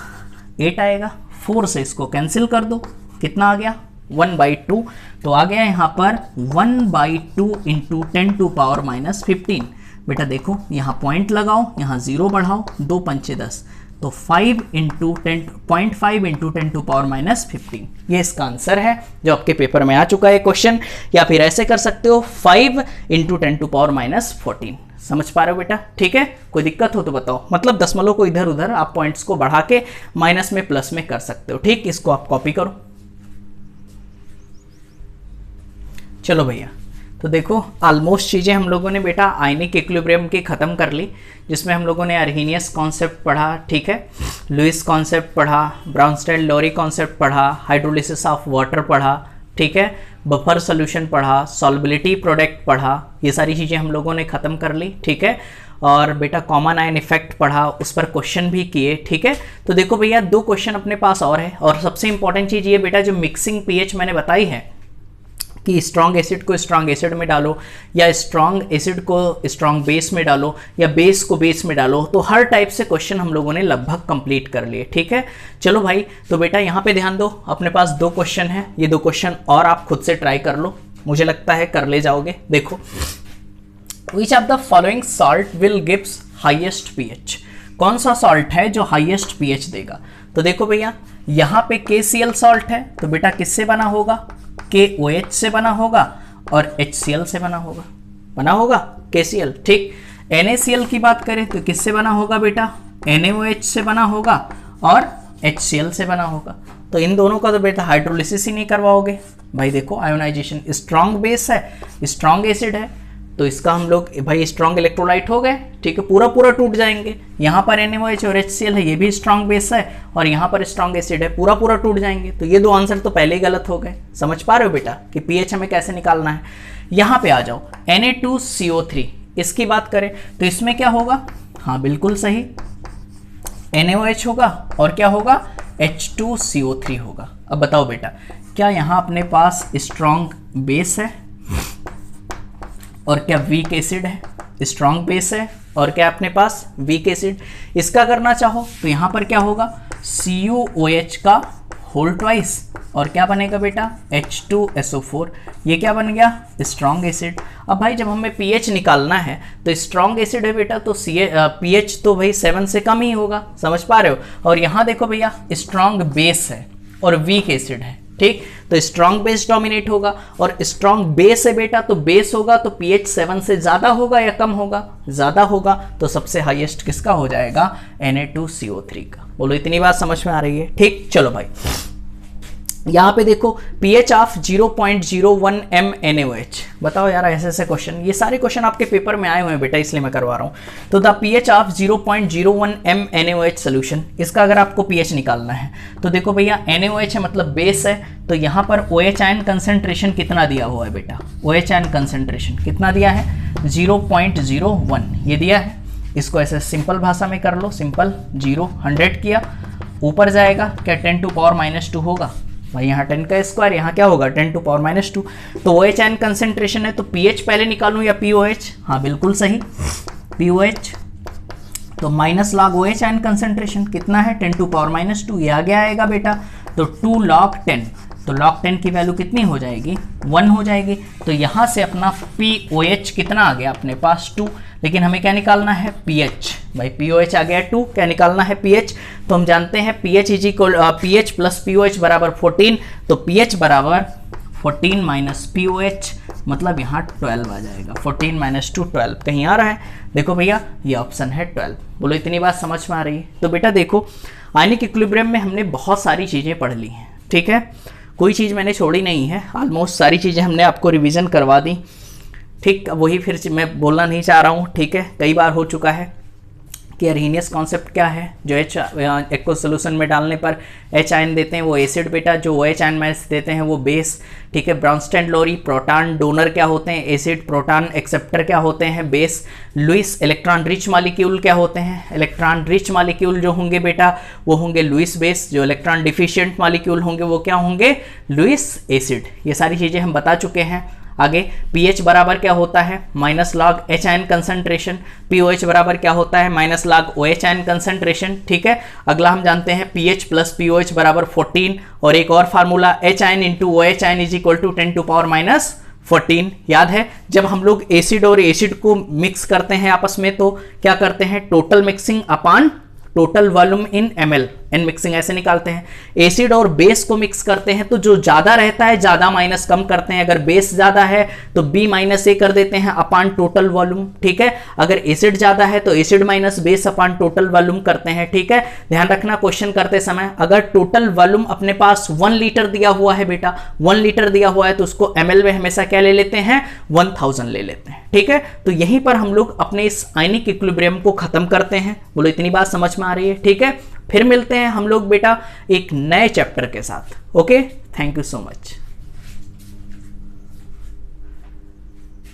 8 आएगा। 4 से इसको कैंसिल कर दो, कितना आ गया 1/2, तो आ गया यहां पर 1/2 इंटू 10 टू पावर माइनस 15। बेटा देखो यहाँ पॉइंट लगाओ, यहाँ 0 बढ़ाओ, 2 पंचे 10, तो 5 into 0.5 into 10 to power minus 15, ये इसका आंसर है जो आपके पेपर में आ चुका है क्वेश्चन। या फिर ऐसे कर सकते हो 5 इंटू 10 टू पावर माइनस 14। समझ पा रहे हो बेटा? ठीक है, कोई दिक्कत हो तो बताओ, मतलब दशमलव को इधर उधर आप पॉइंट्स को बढ़ा के माइनस में प्लस में कर सकते हो। ठीक, इसको आप कॉपी करो। चलो भैया तो देखो ऑलमोस्ट चीज़ें हम लोगों ने बेटा आयनिक इक्विलिब्रियम की ख़त्म कर ली, जिसमें हम लोगों ने अर्हीनियस कॉन्सेप्ट पढ़ा, ठीक है, लुईस कॉन्सेप्ट पढ़ा, ब्राउनस्टेड-लोरी कॉन्सेप्ट पढ़ा, हाइड्रोलिसिस ऑफ वाटर पढ़ा, ठीक है, बफर सोल्यूशन पढ़ा, सॉल्बिलिटी प्रोडक्ट पढ़ा, ये सारी चीज़ें हम लोगों ने ख़त्म कर ली, ठीक है। और बेटा कॉमन आयन इफेक्ट पढ़ा, उस पर क्वेश्चन भी किए, ठीक है। तो देखो भैया 2 क्वेश्चन अपने पास और है, और सबसे इंपॉर्टेंट चीज़ ये बेटा जो मिक्सिंग पीएच मैंने बताई है कि स्ट्रॉन्ग एसिड को स्ट्रॉन्ग एसिड में डालो, या स्ट्रॉन्ग एसिड को स्ट्रॉन्ग बेस में डालो, या बेस को बेस में डालो, तो हर टाइप से क्वेश्चन हम लोगों ने लगभग कंप्लीट कर लिए, ठीक है। चलो भाई, तो बेटा यहाँ पे ध्यान दो, अपने पास 2 क्वेश्चन है, ये 2 क्वेश्चन और आप खुद से ट्राई कर लो, मुझे लगता है कर ले जाओगे। देखो, which of the following salt will gives highest pH, कौन सा सॉल्ट है जो हाईएस्ट पीएच देगा। तो देखो भैया यहाँ पे KCl सॉल्ट है, तो बेटा किससे बना होगा, KOH से बना होगा और HCl से बना होगा KCl, ठीक। NaCl की बात करें तो किससे बना होगा बेटा, NaOH से बना होगा और HCl से बना होगा। तो इन दोनों का तो बेटा हाइड्रोलिसिस ही नहीं करवाओगे भाई। देखो आयोनाइजेशन, स्ट्रॉन्ग बेस है, स्ट्रॉन्ग एसिड है, तो इसका हम लोग भाई स्ट्रॉन्ग इलेक्ट्रोलाइट हो गए, ठीक है, पूरा टूट जाएंगे। यहाँ पर NaOH और HCl है, ये भी स्ट्रॉन्ग बेस है, और यहाँ पर स्ट्रॉन्ग एसिड है, पूरा टूट जाएंगे। तो ये 2 आंसर तो पहले ही गलत हो गए। समझ पा रहे हो बेटा कि पीएच हमें कैसे निकालना है। यहाँ पे आ जाओ, Na2CO3 इसकी बात करें तो इसमें क्या होगा, हाँ बिल्कुल सही, NaOH होगा और क्या होगा, H2CO3 होगा। अब बताओ बेटा, क्या यहाँ अपने पास स्ट्रॉन्ग बेस है और क्या वीक एसिड है, स्ट्रॉन्ग बेस है और क्या अपने पास वीक एसिड। इसका करना चाहो तो यहाँ पर क्या होगा, CuOH का होल ट्वाइस और क्या बनेगा बेटा, H2SO4, ये क्या बन गया, स्ट्रॉन्ग एसिड। अब भाई जब हमें pH निकालना है तो स्ट्रॉन्ग एसिड है बेटा, तो pH तो भाई 7 से कम ही होगा, समझ पा रहे हो। और यहाँ देखो भैया स्ट्रॉन्ग बेस है और वीक एसिड है, ठीक, तो स्ट्रॉन्ग बेस डोमिनेट होगा, और स्ट्रॉन्ग बेस है बेटा, तो बेस होगा तो pH 7 से ज़्यादा होगा या कम होगा, ज़्यादा होगा, तो सबसे हाईएस्ट किसका हो जाएगा, Na2CO3 का। बोलो इतनी बात समझ में आ रही है, ठीक। चलो भाई यहाँ पे देखो pH ऑफ 0.01 m NaOH, बताओ यार ऐसे क्वेश्चन, ये सारे क्वेश्चन आपके पेपर में आए हुए हैं बेटा, इसलिए मैं करवा रहा हूँ। तो the pH of 0.01 m NaOH solution, इसका अगर आपको pH निकालना है तो देखो भैया NaOH है मतलब बेस है, तो यहाँ पर OH आयन कंसेंट्रेशन कितना दिया हुआ है बेटा, OH आयन कंसेंट्रेशन कितना दिया है, 0.01 ये दिया है। इसको ऐसे सिंपल भाषा में कर लो, सिंपल 100 किया, ऊपर जाएगा क्या 10 टू पावर -2 होगा भाई, यहाँ 10 का स्क्वायर, यहाँ क्या होगा 10 टू पावर -2। तो OH आयन कंसेंट्रेशन है, तो pH पहले निकालूं या POH, हाँ बिल्कुल सही POH, तो minus log OH ion concentration कितना है 10 टू पावर -2, ये आगे आएगा बेटा, तो 2 log 10, तो log 10 की वैल्यू कितनी हो जाएगी, 1 हो जाएगी। तो यहाँ से अपना POH कितना आ गया अपने पास 2, लेकिन हमें क्या निकालना है pH, भाई POH आ गया 2, क्या निकालना है pH, तो हम जानते हैं pH प्लस POH बराबर 14, तो pH बराबर 14 माइनस POH, मतलब यहाँ 12 आ जाएगा, 14 - 2 12 कहीं आ रहा है, देखो भैया ये ऑप्शन है 12। बोलो इतनी बात समझ में आ रही है। तो बेटा देखो आयनिक इक्विलिब्रियम में हमने बहुत सारी चीज़ें पढ़ ली हैं, ठीक है, कोई चीज़ मैंने छोड़ी नहीं है, ऑलमोस्ट सारी चीज़ें हमने आपको रिवीजन करवा दी, ठीक। वही फिर मैं बोलना नहीं चाह रहा हूँ, ठीक है, कई बार हो चुका है कि अर्हीनियस कॉन्सेप्ट क्या है, जो एक्व सोल्यूशन में डालने पर H आयन देते हैं वो एसिड बेटा, जो OH आयन में देते हैं वो बेस, ठीक है। ब्राउनस्टेड-लोरी प्रोटॉन डोनर क्या होते हैं, एसिड, प्रोटॉन एक्सेप्टर क्या होते हैं, base. Lewis electron rich molecule क्या होते हैं, इलेक्ट्रॉन रिच मॉलिक्यूल जो होंगे बेटा वो होंगे लुईस बेस, जो इलेक्ट्रॉन डिफिशिएंट मॉलिक्यूल होंगे वो क्या होंगे, लुईस एसिड। ये सारी चीज़ें हम बता चुके हैं। आगे pH बराबर क्या होता है, minus log H ion concentration, POH बराबर क्या होता है, minus log OH ion concentration, ठीक है। अगला हम जानते हैं pH प्लस POH बराबर 14, और एक और formula H ion into OH ion is equal to 10 to power -14। याद है जब हम लोग एसिड और एसिड को मिक्स करते हैं आपस में तो क्या करते हैं, total mixing upon total volume in ml, N mixing ऐसे निकालते हैं। एसिड और बेस को मिक्स करते हैं तो जो ज्यादा रहता है ज्यादा माइनस कम करते हैं, अगर बेस ज्यादा है तो बी माइनस ए कर देते हैं अपान टोटल वॉल्यूम, ठीक है। अगर एसिड ज्यादा है तो acid minus base upon total volume करते हैं, ठीक है। ध्यान रखना क्वेश्चन करते समय अगर टोटल वॉल्यूम अपने पास 1 लीटर दिया हुआ है बेटा, 1 लीटर दिया हुआ है तो उसको ml में हमेशा क्या ले लेते हैं, 1000 ले लेते हैं, ठीक है। तो यहीं पर हम लोग अपने इस आयनिक इक्विलिब्रियम को खत्म करते हैं। बोलो इतनी बात समझ में आ रही है, ठीक है। फिर मिलते हैं हम लोग बेटा एक नए चैप्टर के साथ। Okay, thank you so much.